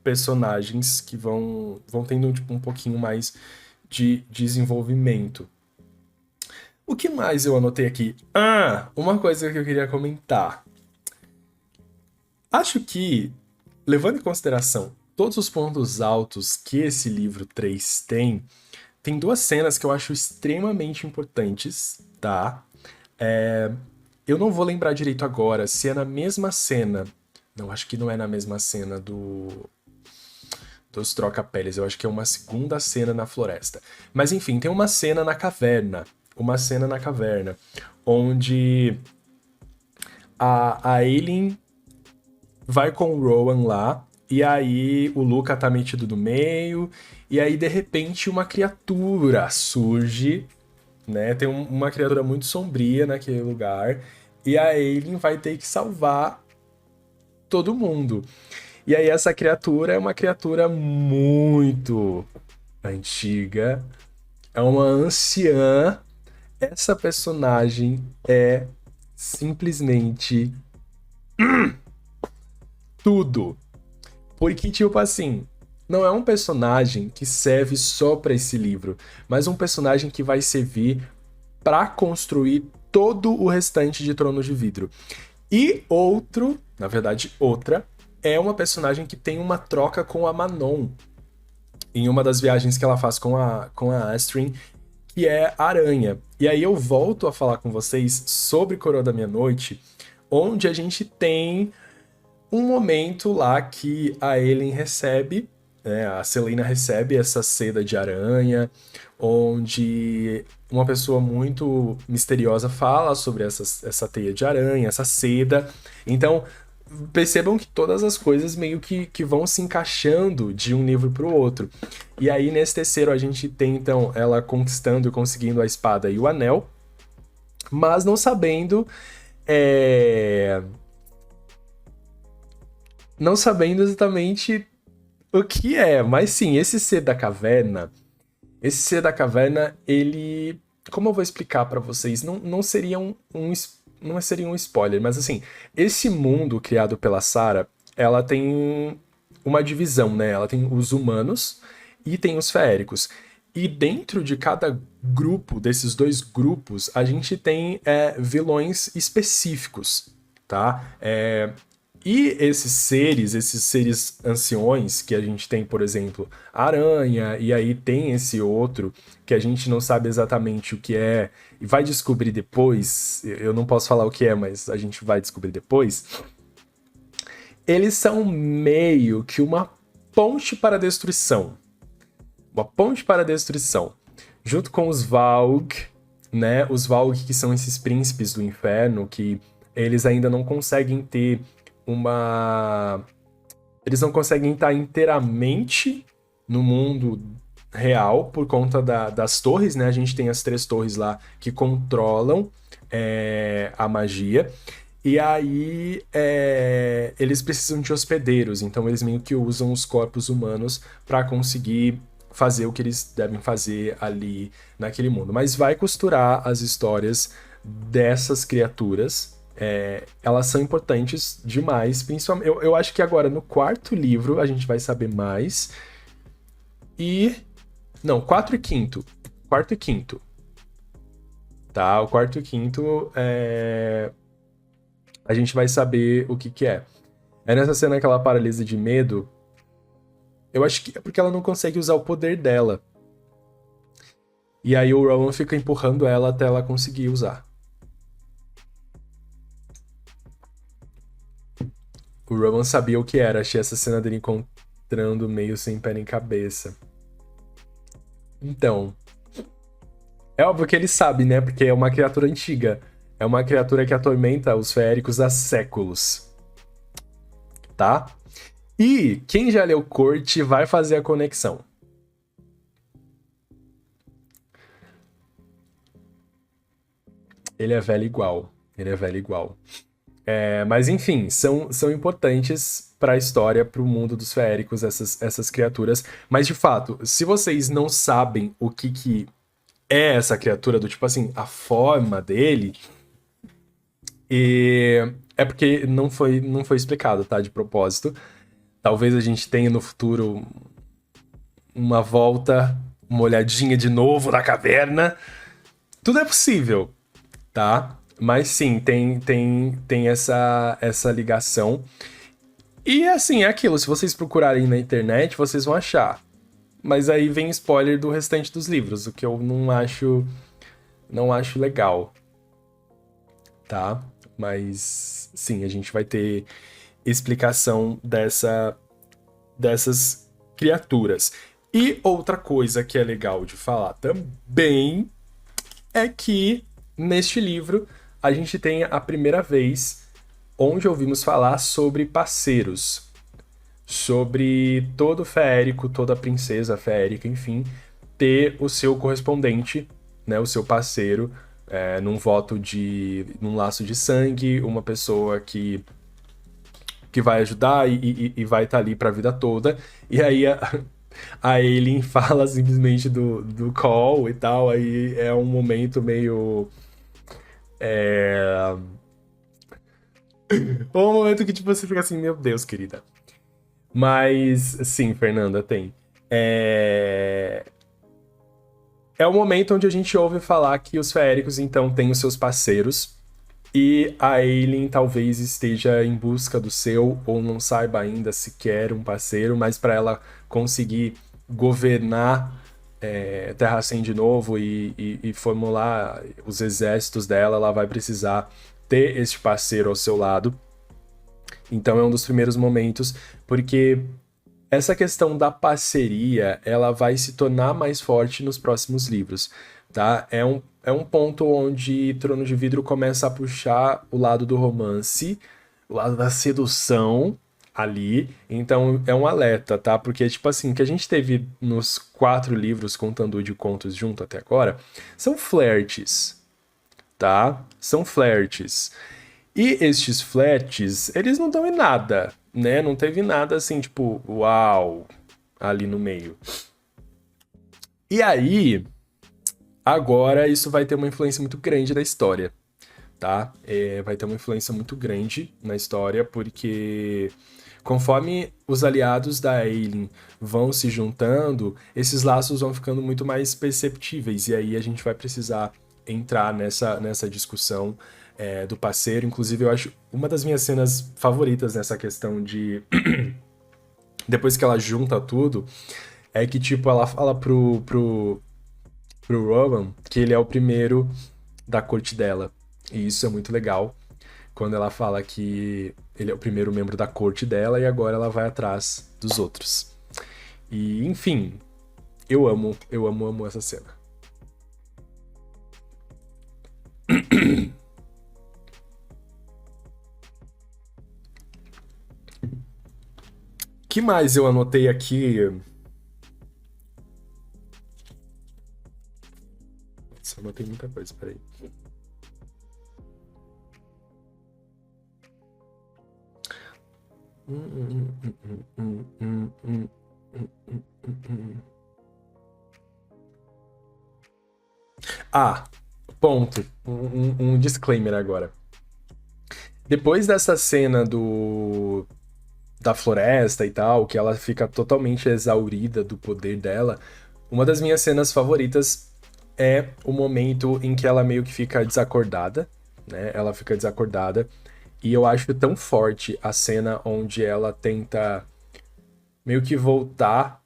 personagens que vão tendo tipo, um pouquinho mais de desenvolvimento. O que mais eu anotei aqui? Uma coisa que eu queria comentar. Acho que, levando em consideração todos os pontos altos que esse livro 3 tem 2 cenas que eu acho extremamente importantes, tá? Eu não vou lembrar direito agora se é na mesma cena. Não, acho que não é na mesma cena dos troca-peles. Eu acho que é uma segunda cena na floresta. Mas enfim, tem uma cena na caverna. Onde a Aileen vai com o Rowan lá, e aí o Luca tá metido no meio, e aí de repente uma criatura surge, né? Tem uma criatura muito sombria naquele lugar, e a Aileen vai ter que salvar todo mundo. E aí essa criatura é uma criatura muito antiga, é uma anciã. Essa personagem é simplesmente tudo. Porque, tipo assim, não é um personagem que serve só para esse livro, mas um personagem que vai servir para construir todo o restante de Trono de Vidro. E outro, na verdade, outra, é uma personagem que tem uma troca com a Manon em uma das viagens que ela faz com a Astrid, que é a Aranha. E aí eu volto a falar com vocês sobre Coroa da Meia-Noite, onde a gente tem um momento lá que a Ellen recebe, né, a Celaena recebe essa seda de aranha, onde uma pessoa muito misteriosa fala sobre essa teia de aranha, essa seda. Então, percebam que todas as coisas meio que vão se encaixando de um livro para o outro. E aí, nesse terceiro, a gente tem, então, ela conquistando e conseguindo a espada e o anel, mas não sabendo... Não sabendo exatamente o que é. Mas sim, esse ser da caverna... Esse ser da caverna, ele... Como eu vou explicar para vocês? Não seria não seria um spoiler, mas assim, esse mundo criado pela Sarah, ela tem uma divisão, né? Ela tem os humanos e tem os feéricos. E dentro de cada grupo, desses dois grupos, a gente tem vilões específicos, tá? E esses seres anciões, que a gente tem, por exemplo, a aranha, e aí tem esse outro que a gente não sabe exatamente o que é, e vai descobrir depois, eu não posso falar o que é, mas a gente vai descobrir depois. Eles são meio que uma ponte para a destruição. Uma ponte para a destruição. Junto com os Valg, né? Os Valg que são esses príncipes do inferno, que eles ainda não conseguem ter eles não conseguem estar inteiramente no mundo real por conta das torres, né? A gente tem as 3 torres lá que controlam a magia. E aí eles precisam de hospedeiros, então eles meio que usam os corpos humanos para conseguir fazer o que eles devem fazer ali naquele mundo. Mas vai costurar as histórias dessas criaturas. Elas são importantes demais, principalmente. Eu acho que agora no 4º livro a gente vai saber mais. Não, 4 e 5º. 4 e 5º. Tá, o 4 e 5º a gente vai saber o que é. É nessa cena que ela paralisa de medo. Eu acho que é porque ela não consegue usar o poder dela. E aí o Rowan fica empurrando ela até ela conseguir usar. O Rowan sabia o que era. Achei essa cena dele encontrando meio sem pé nem cabeça. Então... É óbvio que ele sabe, né? Porque é uma criatura antiga. É uma criatura que atormenta os feéricos há séculos. Tá? E quem já leu Corte vai fazer a conexão. Ele é velho igual. Ele é velho igual. Mas enfim, são importantes para a história, para o mundo dos feéricos, essas criaturas. Mas de fato, se vocês não sabem o que é essa criatura, do tipo assim, a forma dele, é porque não foi explicado, tá? De propósito. Talvez a gente tenha no futuro uma volta, uma olhadinha de novo na caverna. Tudo é possível, tá? Mas sim, tem essa ligação. E assim, é aquilo, se vocês procurarem na internet, vocês vão achar. Mas aí vem spoiler do restante dos livros, o que eu não acho legal. Tá? Mas sim, a gente vai ter explicação dessas criaturas. E outra coisa que é legal de falar também é que neste livro a gente tem a primeira vez onde ouvimos falar sobre parceiros, sobre todo feérico, toda princesa feérica, enfim, ter o seu correspondente, né, o seu parceiro, num laço de sangue, uma pessoa que vai ajudar e vai estar ali pra vida toda. E aí a Aileen fala simplesmente do call e tal, aí é um momento meio... Um momento que tipo, você fica assim, meu Deus, querida. Mas, sim, Fernanda, tem. É... É o momento onde a gente ouve falar que os feéricos, então, têm os seus parceiros. E a Aileen talvez esteja em busca do seu, ou não saiba ainda se quer um parceiro, mas para ela conseguir governar Terra-Sem de novo e formular os exércitos dela, ela vai precisar ter este parceiro ao seu lado. Então é um dos primeiros momentos, porque essa questão da parceria, ela vai se tornar mais forte nos próximos livros, tá? É um ponto onde Trono de Vidro começa a puxar o lado do romance, o lado da sedução ali. Então é um alerta, tá? Porque, tipo assim, o que a gente teve nos 4 livros contando de contos junto até agora são flertes, tá? São flertes. E estes flertes, eles não estão em nada, né? Não teve nada assim, tipo, uau, ali no meio. E aí, agora isso vai ter uma influência muito grande na história, tá? Vai ter uma influência muito grande na história, porque conforme os aliados da Aileen vão se juntando, esses laços vão ficando muito mais perceptíveis, e aí a gente vai precisar entrar nessa discussão do parceiro. Inclusive, eu acho uma das minhas cenas favoritas nessa questão de. Depois que ela junta tudo, é que, tipo, ela fala pro Rowan que ele é o primeiro da corte dela. E isso é muito legal. Quando ela fala que ele é o primeiro membro da corte dela e agora ela vai atrás dos outros. E, enfim, amo essa cena. Que mais eu anotei aqui? Nossa, eu anotei muita coisa, peraí. Ah, ponto. Um disclaimer agora. Depois dessa cena da floresta e tal, que ela fica totalmente exaurida do poder dela, uma das minhas cenas favoritas é o momento em que ela meio que fica desacordada, né? Ela fica desacordada. E eu acho tão forte a cena onde ela tenta meio que voltar,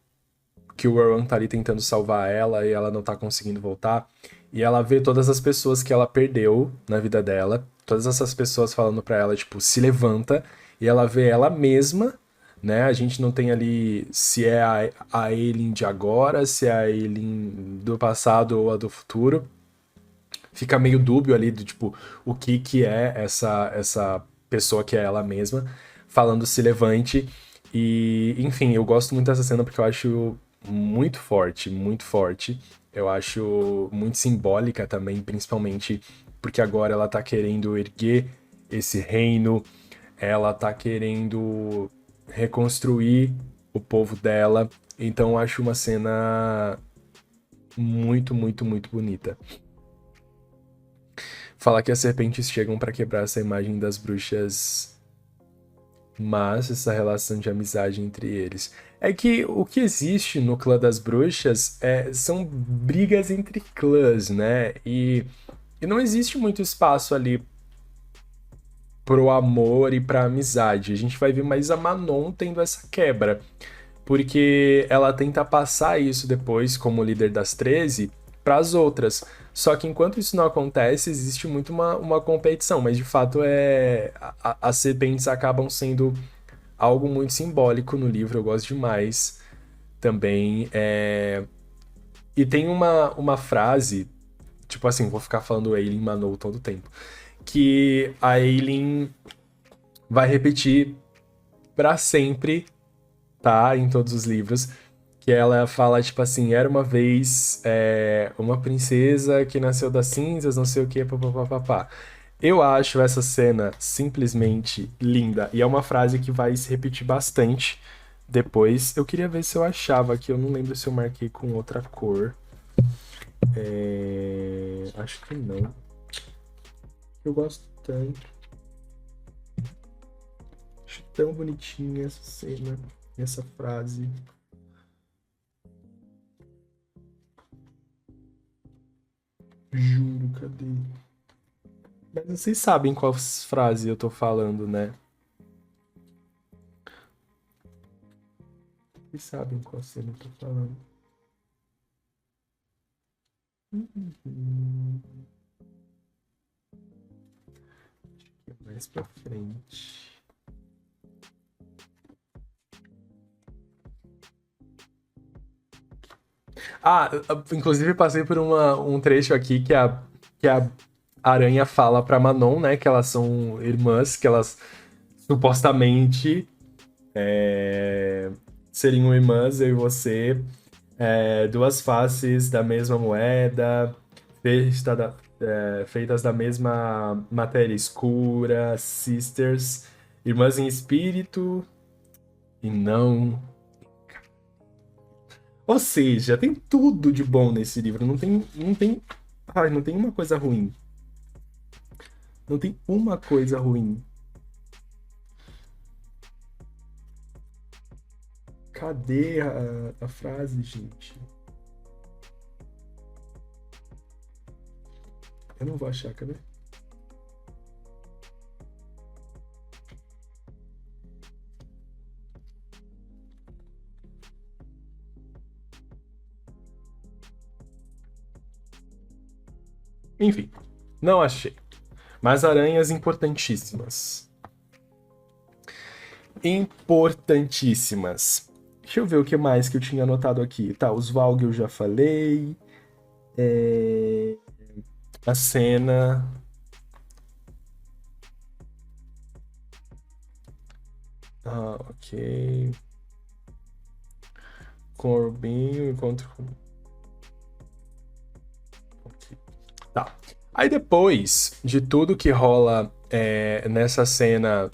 que o Rowan tá ali tentando salvar ela e ela não tá conseguindo voltar. E ela vê todas as pessoas que ela perdeu na vida dela, todas essas pessoas falando pra ela, tipo, se levanta, e ela vê ela mesma, né? A gente não tem ali se é a Aileen de agora, se é a Aileen do passado ou a do futuro. Fica meio dúbio ali do tipo, o que é essa pessoa que é ela mesma, falando se levante. E, enfim, eu gosto muito dessa cena porque eu acho muito forte, muito forte. Eu acho muito simbólica também, principalmente porque agora ela tá querendo erguer esse reino, ela tá querendo reconstruir o povo dela. Então eu acho uma cena muito, muito, muito bonita. Falar que as serpentes chegam para quebrar essa imagem das bruxas, mas essa relação de amizade entre eles. É que o que existe no clã das bruxas são brigas entre clãs, né? E não existe muito espaço ali pro amor e pra amizade. A gente vai ver mais a Manon tendo essa quebra, porque ela tenta passar isso depois, como líder das 13, para as outras. Só que enquanto isso não acontece, existe muito uma competição, mas de fato as serpentes acabam sendo algo muito simbólico no livro, eu gosto demais também. E tem uma frase, tipo assim, vou ficar falando Aileen Manou todo o tempo, que a Aileen vai repetir para sempre, tá? Em todos os livros, que ela fala, tipo assim, era uma vez uma princesa que nasceu das cinzas, não sei o que, papapá. Eu acho essa cena simplesmente linda, e é uma frase que vai se repetir bastante depois. Eu queria ver se eu achava aqui, eu não lembro se eu marquei com outra cor. Acho que não. Eu gosto tanto. Acho tão bonitinha essa cena. essa frase. Juro, cadê? Mas vocês sabem qual frase eu tô falando, né? Vocês sabem qual cena eu tô falando. Mais pra frente. Inclusive passei por um trecho aqui que a Aranha fala pra Manon, né? Que elas são irmãs, que elas supostamente seriam irmãs, eu e você, duas faces da mesma moeda, feitas da mesma matéria escura, sisters, irmãs em espírito e não. Ou seja, tem tudo de bom nesse livro. Não tem uma coisa ruim. Não tem uma coisa ruim. Cadê a frase, gente? Eu não vou achar, cadê? Enfim, não achei. Mas aranhas importantíssimas. Importantíssimas. Deixa eu ver o que mais que eu tinha anotado aqui. Tá, os Valg eu já falei. A cena. Ok. Corbinho, encontro com. Ok. Tá. Aí depois de tudo que rola nessa cena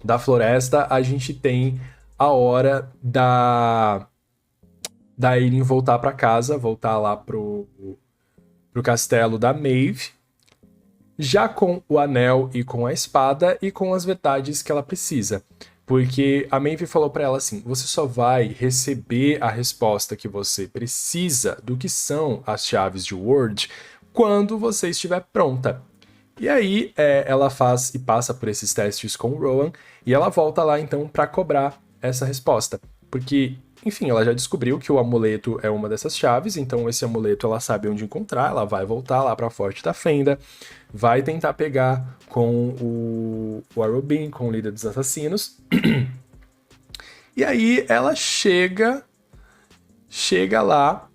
da floresta, a gente tem a hora da Aileen voltar pra casa, voltar lá pro castelo da Maeve, já com o anel e com a espada e com as verdades que ela precisa. Porque a Maeve falou pra ela assim: você só vai receber a resposta que você precisa do que são as chaves de Word quando você estiver pronta. E aí ela faz e passa por esses testes com o Rowan e ela volta lá então pra cobrar essa resposta. Porque, enfim, ela já descobriu que o amuleto é uma dessas chaves, então esse amuleto ela sabe onde encontrar, ela vai voltar lá pra Forte da Fenda, vai tentar pegar com o Arobin, com o líder dos assassinos. E aí ela chega lá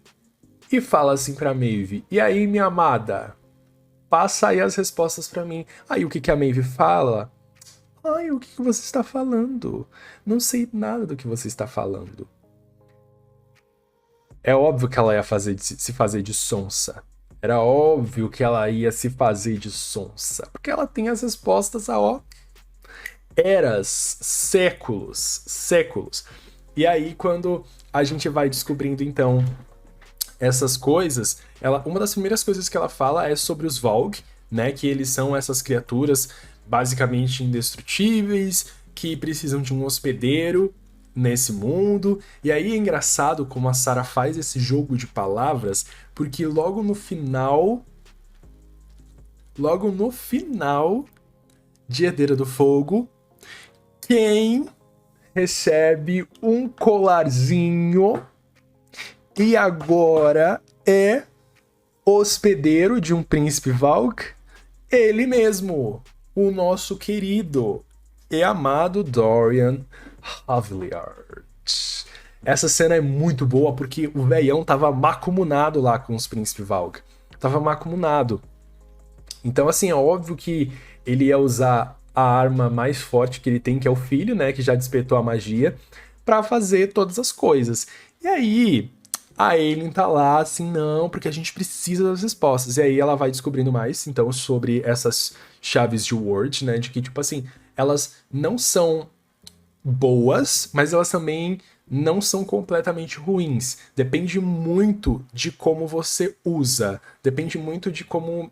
e fala assim pra Maeve: e aí, minha amada, passa aí as respostas pra mim. Aí o que a Maeve fala? Ai, o que você está falando? Não sei nada do que você está falando. É óbvio que ela ia se fazer de sonsa. Era óbvio que ela ia se fazer de sonsa. Porque ela tem as respostas há eras, séculos. E aí, quando a gente vai descobrindo, então, essas coisas, uma das primeiras coisas que ela fala é sobre os Valg, né? Que eles são essas criaturas basicamente indestrutíveis, que precisam de um hospedeiro nesse mundo. E aí é engraçado como a Sarah faz esse jogo de palavras, porque logo no final de Herdeira do Fogo, quem recebe um colarzinho e agora é hospedeiro de um príncipe Valk? Ele mesmo, o nosso querido e amado Dorian Havliard. Essa cena é muito boa porque o velhão tava macumunado lá com os príncipes Valk. Tava macumunado. Então, assim, é óbvio que ele ia usar a arma mais forte que ele tem, que é o filho, né? Que já despertou a magia, pra fazer todas as coisas. E aí, a Aileen tá lá, assim, não, porque a gente precisa das respostas. E aí ela vai descobrindo mais, então, sobre essas chaves de Word, né? De que, tipo assim, elas não são boas, mas elas também não são completamente ruins. Depende muito de como você usa. Depende muito de como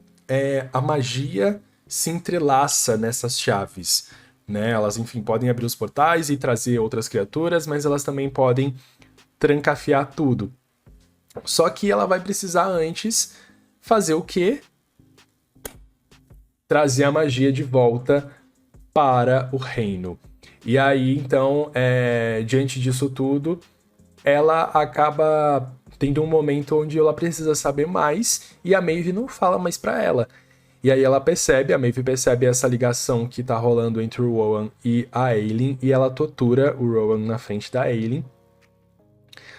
a magia se entrelaça nessas chaves. né? Elas, enfim, podem abrir os portais e trazer outras criaturas, mas elas também podem trancafiar tudo. Só que ela vai precisar antes fazer o quê? Trazer a magia de volta para o reino. E aí, então, diante disso tudo, ela acaba tendo um momento onde ela precisa saber mais e a Maeve não fala mais para ela. E aí ela percebe, a Maeve percebe essa ligação que tá rolando entre o Rowan e a Ailyn e ela tortura o Rowan na frente da Ailyn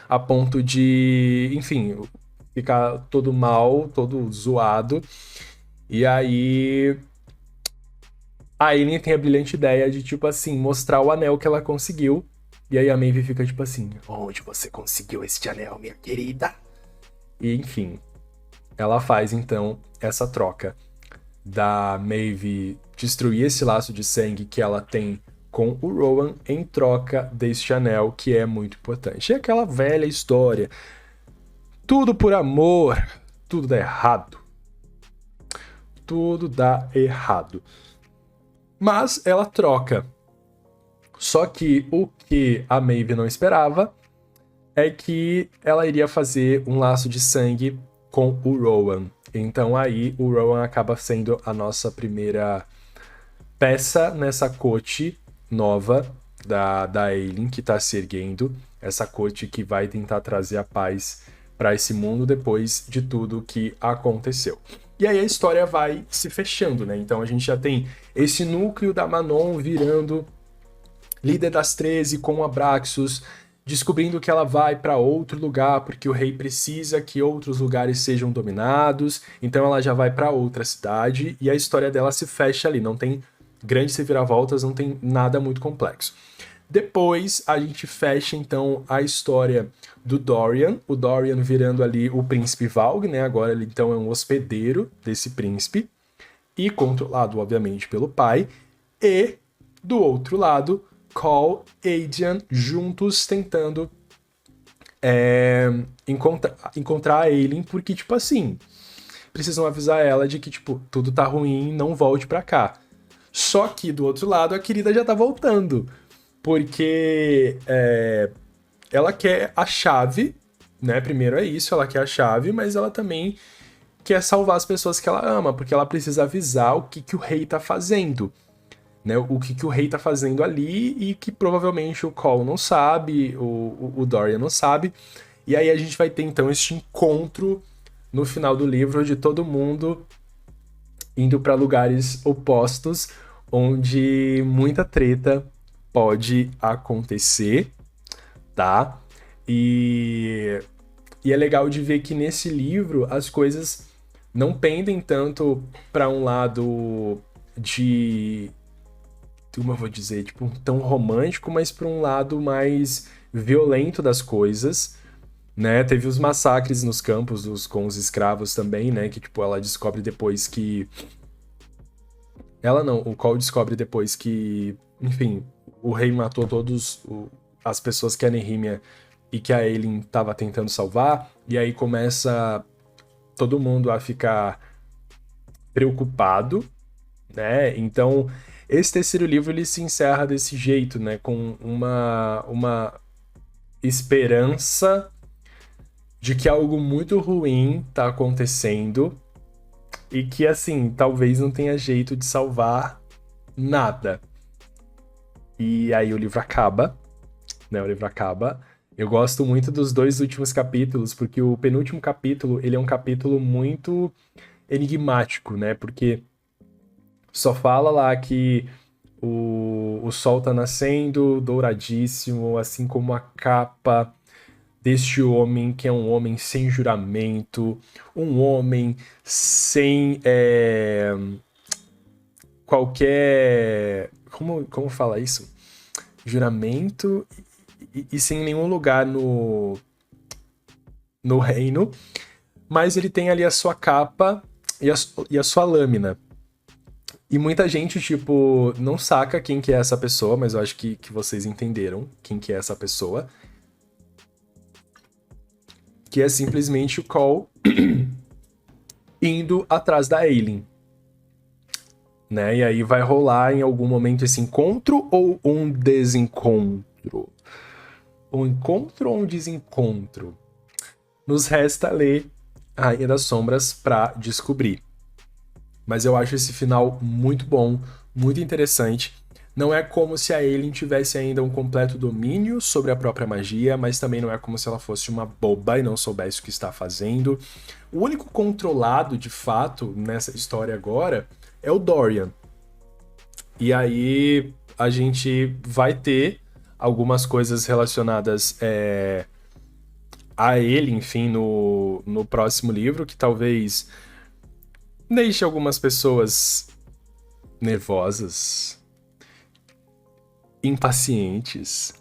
a ponto de, enfim, ficar todo mal, todo zoado. E aí a Ailyn tem a brilhante ideia de, tipo assim, mostrar o anel que ela conseguiu. E aí a Maeve fica tipo assim, onde você conseguiu este anel, minha querida? E enfim, ela faz então essa troca da Maeve destruir esse laço de sangue que ela tem com o Rowan em troca deste anel que é muito importante. É aquela velha história. Tudo por amor, tudo dá errado. Tudo dá errado. Mas ela troca. Só que o que a Maeve não esperava é que ela iria fazer um laço de sangue com o Rowan. Então aí o Rowan acaba sendo a nossa primeira peça nessa corte nova da Ailyn que tá se erguendo. Essa corte que vai tentar trazer a paz para esse mundo depois de tudo que aconteceu. E aí a história vai se fechando, né? Então a gente já tem esse núcleo da Manon virando líder das 13 com o Abraxos, descobrindo que ela vai para outro lugar porque o rei precisa que outros lugares sejam dominados, então ela já vai para outra cidade e a história dela se fecha ali, não tem grandes reviravoltas, não tem nada muito complexo. Depois a gente fecha então a história do Dorian, o Dorian virando ali o príncipe Valg, né? Agora ele então é um hospedeiro desse príncipe e controlado obviamente pelo pai, e do outro lado Cole e Aedion juntos tentando encontrar a Ailyn, porque, tipo assim, precisam avisar ela de que, tipo, tudo tá ruim, não volte pra cá. Só que, do outro lado, a querida já tá voltando, porque ela quer a chave, né? Primeiro é isso, ela quer a chave, mas ela também quer salvar as pessoas que ela ama, porque ela precisa avisar o que o rei tá fazendo. Né, o que o rei tá fazendo ali e que provavelmente o Cole não sabe, o Dorian não sabe. E aí a gente vai ter então este encontro no final do livro de todo mundo indo para lugares opostos, onde muita treta pode acontecer, tá? E é legal de ver que nesse livro as coisas não pendem tanto para um lado de, como eu vou dizer, tipo, tão romântico, mas para um lado mais violento das coisas, né? Teve os massacres nos campos com os escravos também, né? Que, tipo, ela descobre depois que... Ela não, o Cole descobre depois que, enfim, o rei matou as pessoas que a Nehemia e que a Ailyn tava tentando salvar, e aí começa todo mundo a ficar preocupado, né? Então, esse terceiro livro ele se encerra desse jeito, né? Com uma esperança de que algo muito ruim tá acontecendo e que, assim, talvez não tenha jeito de salvar nada. E aí o livro acaba, né? O livro acaba. Eu gosto muito dos dois últimos capítulos, porque o penúltimo capítulo, ele é um capítulo muito enigmático, né? Porque só fala lá que o sol tá nascendo, douradíssimo, assim como a capa deste homem, que é um homem sem juramento, um homem sem qualquer. Como fala isso? Juramento e sem nenhum lugar no reino, mas ele tem ali a sua capa e a sua lâmina. E muita gente, tipo, não saca quem que é essa pessoa, mas eu acho que vocês entenderam quem que é essa pessoa. Que é simplesmente o Cole indo atrás da Ailyn. né? E aí vai rolar em algum momento esse encontro ou um desencontro? Um encontro ou um desencontro? Nos resta ler A Rainha das Sombras pra descobrir. Mas eu acho esse final muito bom, muito interessante. Não é como se a Aileen tivesse ainda um completo domínio sobre a própria magia, mas também não é como se ela fosse uma boba e não soubesse o que está fazendo. O único controlado, de fato, nessa história agora é o Dorian. E aí a gente vai ter algumas coisas relacionadas a ele, enfim, no próximo livro, que talvez deixe algumas pessoas nervosas, impacientes,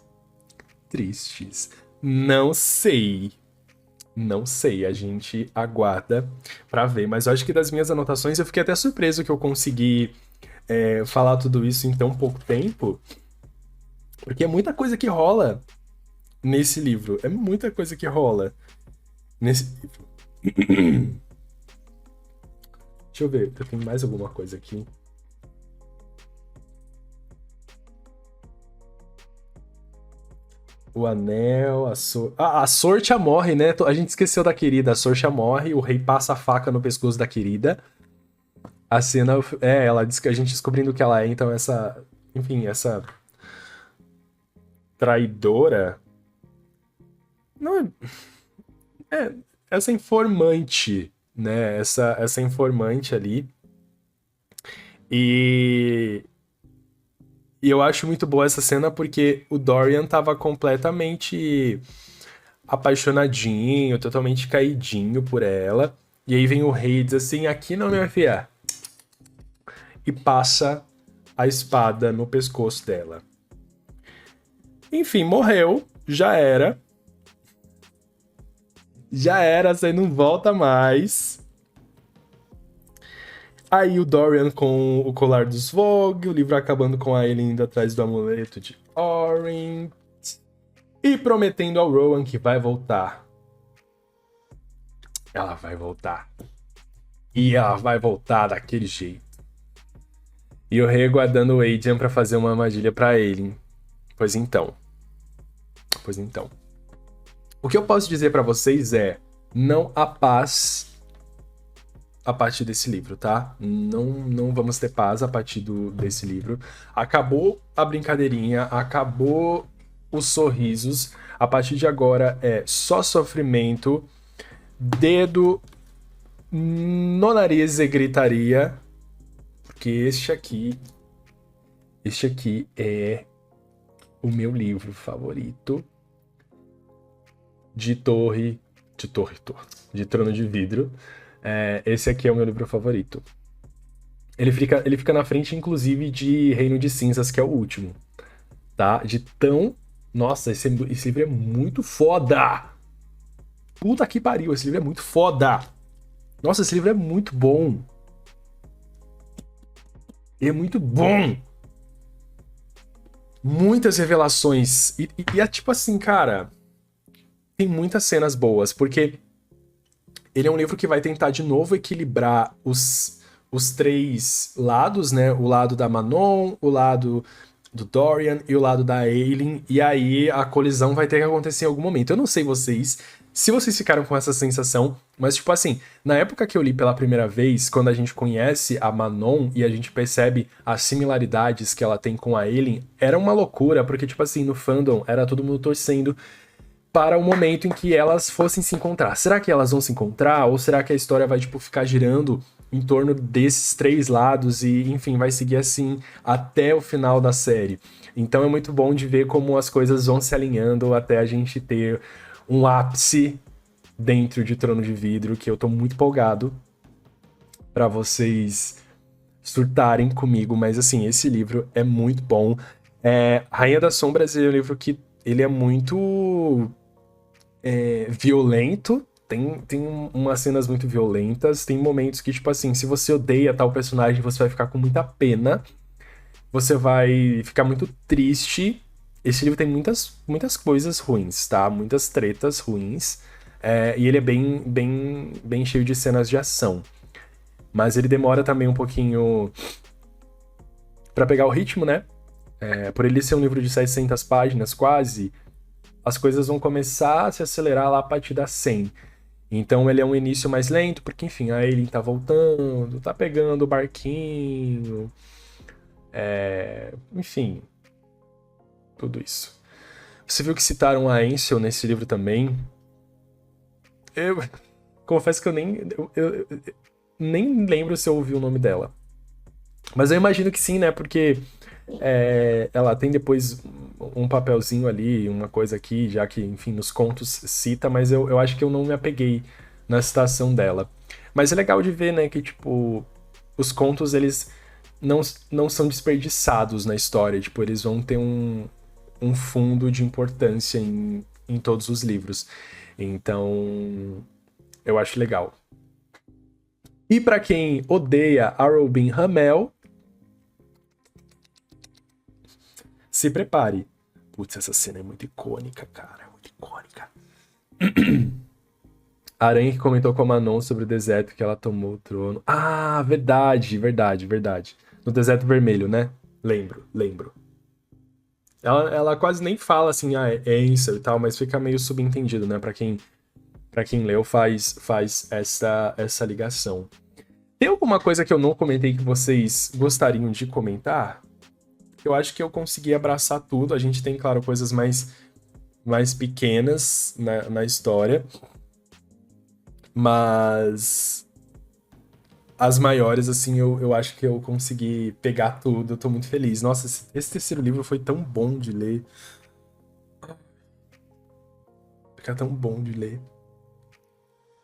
tristes. Não sei. Não sei, a gente aguarda pra ver. Mas eu acho que das minhas anotações eu fiquei até surpreso que eu consegui falar tudo isso em tão pouco tempo. Porque é muita coisa que rola nesse livro. É muita coisa que rola nesse livro. Deixa eu ver, tem mais alguma coisa aqui. O anel, a Sorcha morre, né? A gente esqueceu da querida. A Sorcha morre, o rei passa a faca no pescoço da querida. A cena ela diz que a gente descobrindo que ela é, então essa. Enfim, essa. Traidora. Não essa informante, né? Essa informante ali. E. E eu acho muito boa essa cena porque o Dorian tava completamente apaixonadinho, totalmente caidinho por ela. E aí vem o rei e diz assim: aqui não, minha filha. E passa a espada no pescoço dela. Enfim, morreu, já era. Já era, você não volta mais. Aí o Dorian com o colar dos Vogue, o livro acabando com a Aileen indo atrás do amuleto de Orin. E prometendo ao Rowan que vai voltar. Ela vai voltar. E ela vai voltar daquele jeito. E o rei aguardando o Adrian pra fazer uma armadilha pra Aileen. Pois então. O que eu posso dizer pra vocês é: não há paz a partir desse livro, tá? Não vamos ter paz a partir desse livro. Acabou a brincadeirinha, acabou os sorrisos. A partir de agora é só sofrimento, dedo no nariz e gritaria. Porque este aqui é o meu livro favorito de Trono de Vidro. Esse aqui é o meu livro favorito. Ele fica na frente, inclusive, de Reino de Cinzas, que é o último. Tá? De tão... Nossa, esse livro é muito foda! Puta que pariu, esse livro é muito foda! Nossa, esse livro é muito bom! É muito bom! Muitas revelações. E é tipo assim, cara... Tem muitas cenas boas, porque ele é um livro que vai tentar de novo equilibrar os três lados, né? O lado da Manon, o lado do Dorian e o lado da Aileen. E aí a colisão vai ter que acontecer em algum momento. Eu não sei se vocês ficaram com essa sensação, mas tipo assim, na época que eu li pela primeira vez, quando a gente conhece a Manon e a gente percebe as similaridades que ela tem com a Aileen, era uma loucura, porque tipo assim, no fandom era todo mundo torcendo para o momento em que elas fossem se encontrar. Será que elas vão se encontrar? Ou será que a história vai, tipo, ficar girando em torno desses três lados e, enfim, vai seguir assim até o final da série? Então é muito bom de ver como as coisas vão se alinhando até a gente ter um ápice dentro de Trono de Vidro, que eu tô muito empolgado para vocês surtarem comigo, mas assim, esse livro é muito bom. Rainha das Sombras é um livro que ele é muito violento, tem umas cenas muito violentas, tem momentos que, tipo assim, se você odeia tal personagem, você vai ficar com muita pena, você vai ficar muito triste. Esse livro tem muitas coisas ruins, tá? Muitas tretas ruins, e ele é bem cheio de cenas de ação. Mas ele demora também um pouquinho Pra pegar o ritmo, né? Por ele ser um livro de 700 páginas, quase, as coisas vão começar a se acelerar lá a partir da 100. Então ele é um início mais lento, porque, enfim, a Aileen tá voltando, tá pegando o barquinho, enfim, tudo isso. Você viu que citaram a Ansel nesse livro também? Eu confesso que eu nem lembro se eu ouvi o nome dela. Mas eu imagino que sim, né? Porque ela tem depois um papelzinho ali, uma coisa aqui, já que, enfim, nos contos cita, mas eu acho que eu não me apeguei na citação dela. Mas é legal de ver, né, que, tipo, os contos, eles não são desperdiçados na história. Tipo, eles vão ter um fundo de importância em todos os livros. Então, eu acho legal. E pra quem odeia a Robin Hamel, se prepare. Putz, essa cena é muito icônica, cara. É muito icônica. A Aranha que comentou com a Manon sobre o deserto que ela tomou o trono. Ah, verdade. No deserto vermelho, né? Lembro. Ela quase nem fala assim, é Ansel e tal, mas fica meio subentendido, né? Pra quem leu, faz essa ligação. Tem alguma coisa que eu não comentei que vocês gostariam de comentar? Eu acho que eu consegui abraçar tudo. A gente tem, claro, coisas mais pequenas na história. Mas as maiores, assim, eu acho que eu consegui pegar tudo. Eu tô muito feliz. Nossa, esse terceiro livro foi tão bom de ler. Fica tão bom de ler.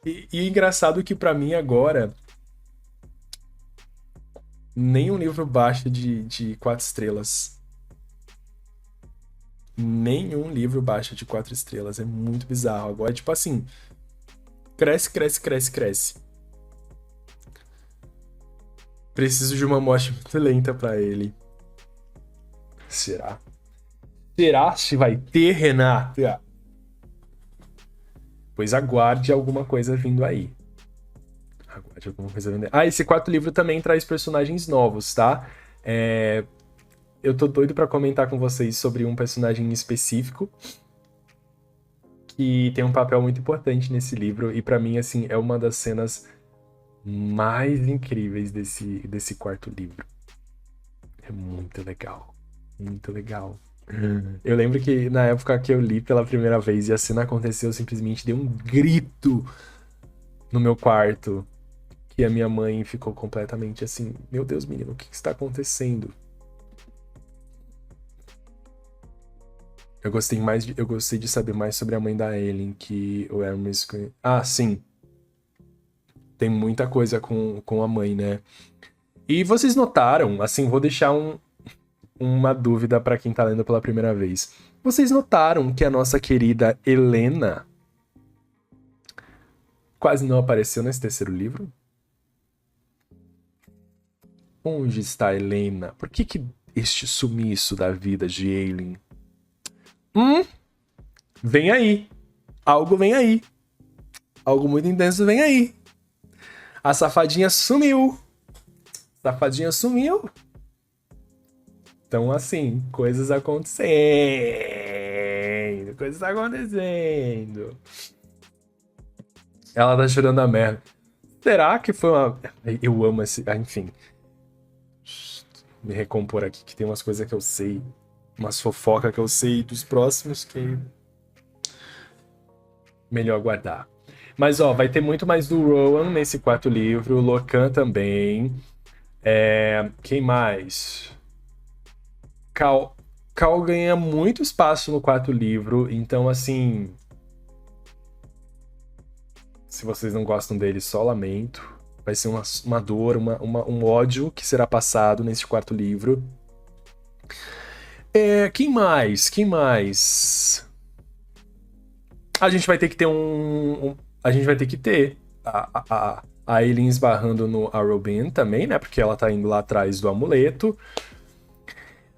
E engraçado que pra mim agora nenhum livro baixa de 4 estrelas. Nenhum livro baixa de 4 estrelas. É muito bizarro. Agora, tipo assim, cresce. Preciso de uma morte muito lenta pra ele. Será? Será se vai ter, Renata? Pois aguarde alguma coisa vindo aí. Esse quarto livro também traz personagens novos, tá? Eu tô doido pra comentar com vocês sobre um personagem específico que tem um papel muito importante nesse livro e pra mim, assim, é uma das cenas mais incríveis desse quarto livro. É muito legal. Muito legal. Eu lembro que na época que eu li pela primeira vez e a cena aconteceu, eu simplesmente dei um grito no meu quarto. Que a minha mãe ficou completamente assim: meu Deus, menino, o que está acontecendo? Eu gostei de saber mais sobre a mãe da Ellen, que o Hermes... Ah, sim. Tem muita coisa com a mãe, né? E vocês notaram, assim, vou deixar uma dúvida para quem tá lendo pela primeira vez. Vocês notaram que a nossa querida Helena quase não apareceu nesse terceiro livro? Onde está Helena? Por que este sumiço da vida de Aileen? Vem aí. Algo vem aí. Algo muito intenso vem aí. A safadinha sumiu. Então, assim, coisas acontecendo. Ela tá chorando a merda. Será que foi uma... Eu amo esse... enfim. Me recompor aqui, que tem umas coisas que eu sei. Umas fofocas que eu sei dos próximos que... Melhor guardar. Mas, ó, vai ter muito mais do Rowan nesse quarto livro. O Locan também. Quem mais? Cal ganha muito espaço no quarto livro. Então, assim... Se vocês não gostam dele, só lamento. Vai ser uma dor, um ódio que será passado nesse quarto livro. Quem mais? A gente vai ter que ter a gente vai ter que ter a Aileen esbarrando no Arrowbin também, né? Porque ela tá indo lá atrás do amuleto.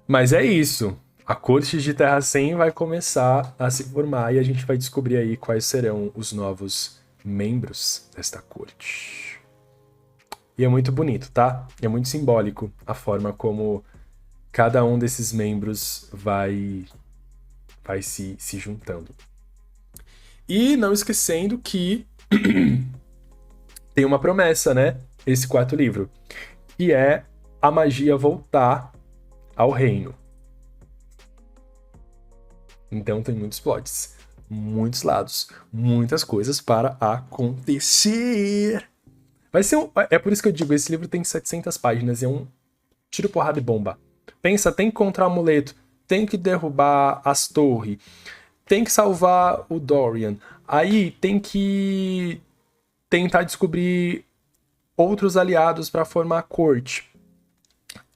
Mas é isso. A corte de Terra 100 vai começar a se formar e a gente vai descobrir aí quais serão os novos membros desta corte. E é muito bonito, tá? É muito simbólico a forma como cada um desses membros vai se juntando. E não esquecendo que tem uma promessa, né? Esse quarto livro, que é a magia voltar ao reino. Então tem muitos plots, muitos lados, muitas coisas para acontecer. Vai ser é por isso que eu digo, esse livro tem 700 páginas, é um tiro, porrada e bomba. Pensa, tem que encontrar o amuleto, tem que derrubar as torres, tem que salvar o Dorian, aí tem que tentar descobrir outros aliados para formar a corte.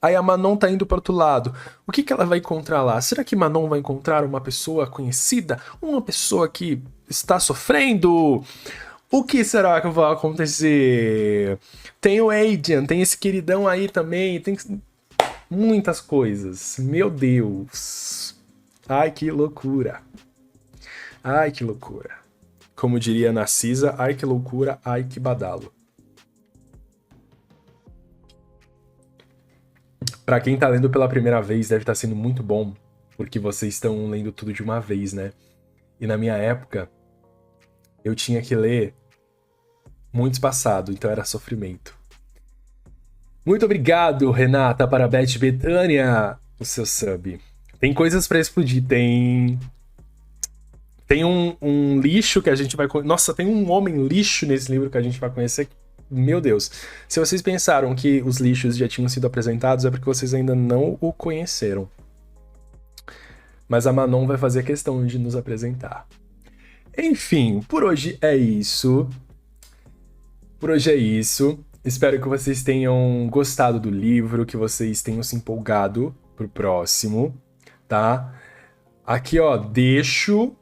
Aí a Manon tá indo para outro lado. O que ela vai encontrar lá? Será que Manon vai encontrar uma pessoa conhecida? Uma pessoa que está sofrendo? O que será que vai acontecer? Tem o Adrian, tem esse queridão aí também, tem muitas coisas. Meu Deus. Ai, que loucura. Ai, que loucura. Como diria Narcisa, ai que loucura, ai que badalo. Pra quem tá lendo pela primeira vez, deve estar sendo muito bom, porque vocês estão lendo tudo de uma vez, né? E na minha época, eu tinha que ler muito espaçado, então era sofrimento. Muito obrigado, Renata, para Beth Betânia, o seu sub. Tem coisas pra explodir, tem um lixo que a gente vai... Nossa, tem um homem lixo nesse livro que a gente vai conhecer. Meu Deus. Se vocês pensaram que os lixos já tinham sido apresentados, é porque vocês ainda não o conheceram. Mas a Manon vai fazer questão de nos apresentar. Enfim, por hoje é isso. Por hoje é isso. Espero que vocês tenham gostado do livro, que vocês tenham se empolgado pro próximo, tá? Aqui, ó, deixo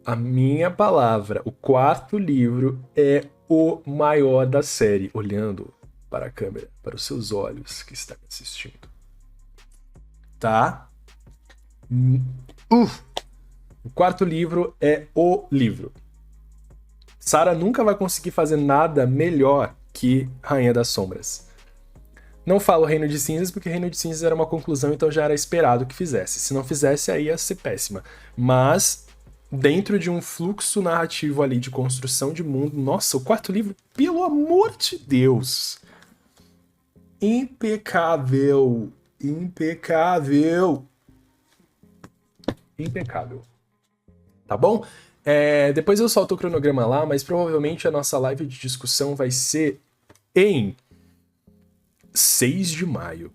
a minha palavra. O quarto livro é o maior da série, olhando para a câmera, para os seus olhos que está me assistindo. Tá? O quarto livro é o livro. Sarah nunca vai conseguir fazer nada melhor que Rainha das Sombras. Não falo Reino de Cinzas, porque Reino de Cinzas era uma conclusão, então já era esperado que fizesse. Se não fizesse, aí ia ser péssima. Mas dentro de um fluxo narrativo ali de construção de mundo, nossa, o quarto livro, pelo amor de Deus, impecável, impecável, impecável, tá bom? Depois eu solto o cronograma lá, mas provavelmente a nossa live de discussão vai ser em 6 de maio,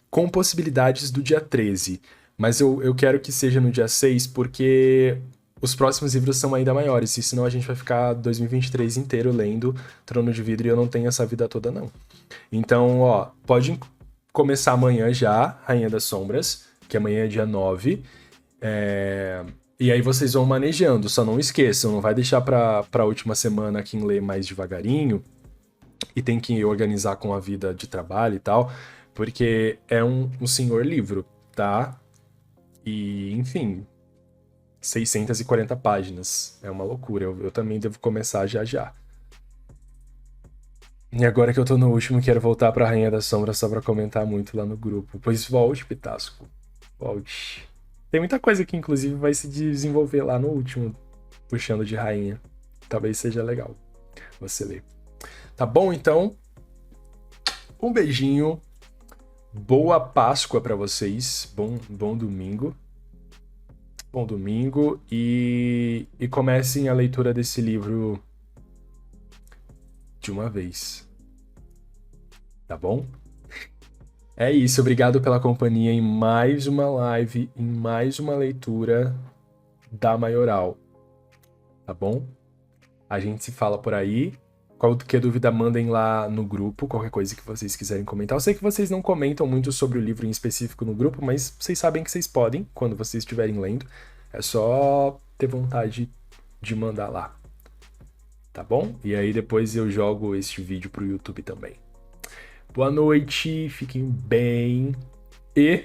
com possibilidades do dia 13. Mas eu quero que seja no dia 6, porque os próximos livros são ainda maiores, e senão a gente vai ficar 2023 inteiro lendo Trono de Vidro e eu não tenho essa vida toda, não. Então, ó, pode começar amanhã já, Rainha das Sombras, que amanhã é dia 9. E aí vocês vão manejando, só não esqueçam, não vai deixar pra última semana quem lê mais devagarinho e tem que organizar com a vida de trabalho e tal, porque é um senhor livro, tá? E, enfim, 640 páginas. É uma loucura. Eu também devo começar já já. E agora que eu tô no último, quero voltar pra Rainha da Sombra só pra comentar muito lá no grupo. Pois volte, Pitasco. Volte. Tem muita coisa que, inclusive, vai se desenvolver lá no último, puxando de rainha. Talvez seja legal você ler. Tá bom, então? Um beijinho. Boa Páscoa pra vocês. Bom domingo. Bom domingo. E comecem a leitura desse livro de uma vez. Tá bom? É isso. Obrigado pela companhia em mais uma live, em mais uma leitura da Maioral. Tá bom? A gente se fala por aí. Qualquer dúvida, mandem lá no grupo, qualquer coisa que vocês quiserem comentar. Eu sei que vocês não comentam muito sobre o livro em específico no grupo, mas vocês sabem que vocês podem, quando vocês estiverem lendo. É só ter vontade de mandar lá. Tá bom? E aí depois eu jogo este vídeo pro YouTube também. Boa noite, fiquem bem e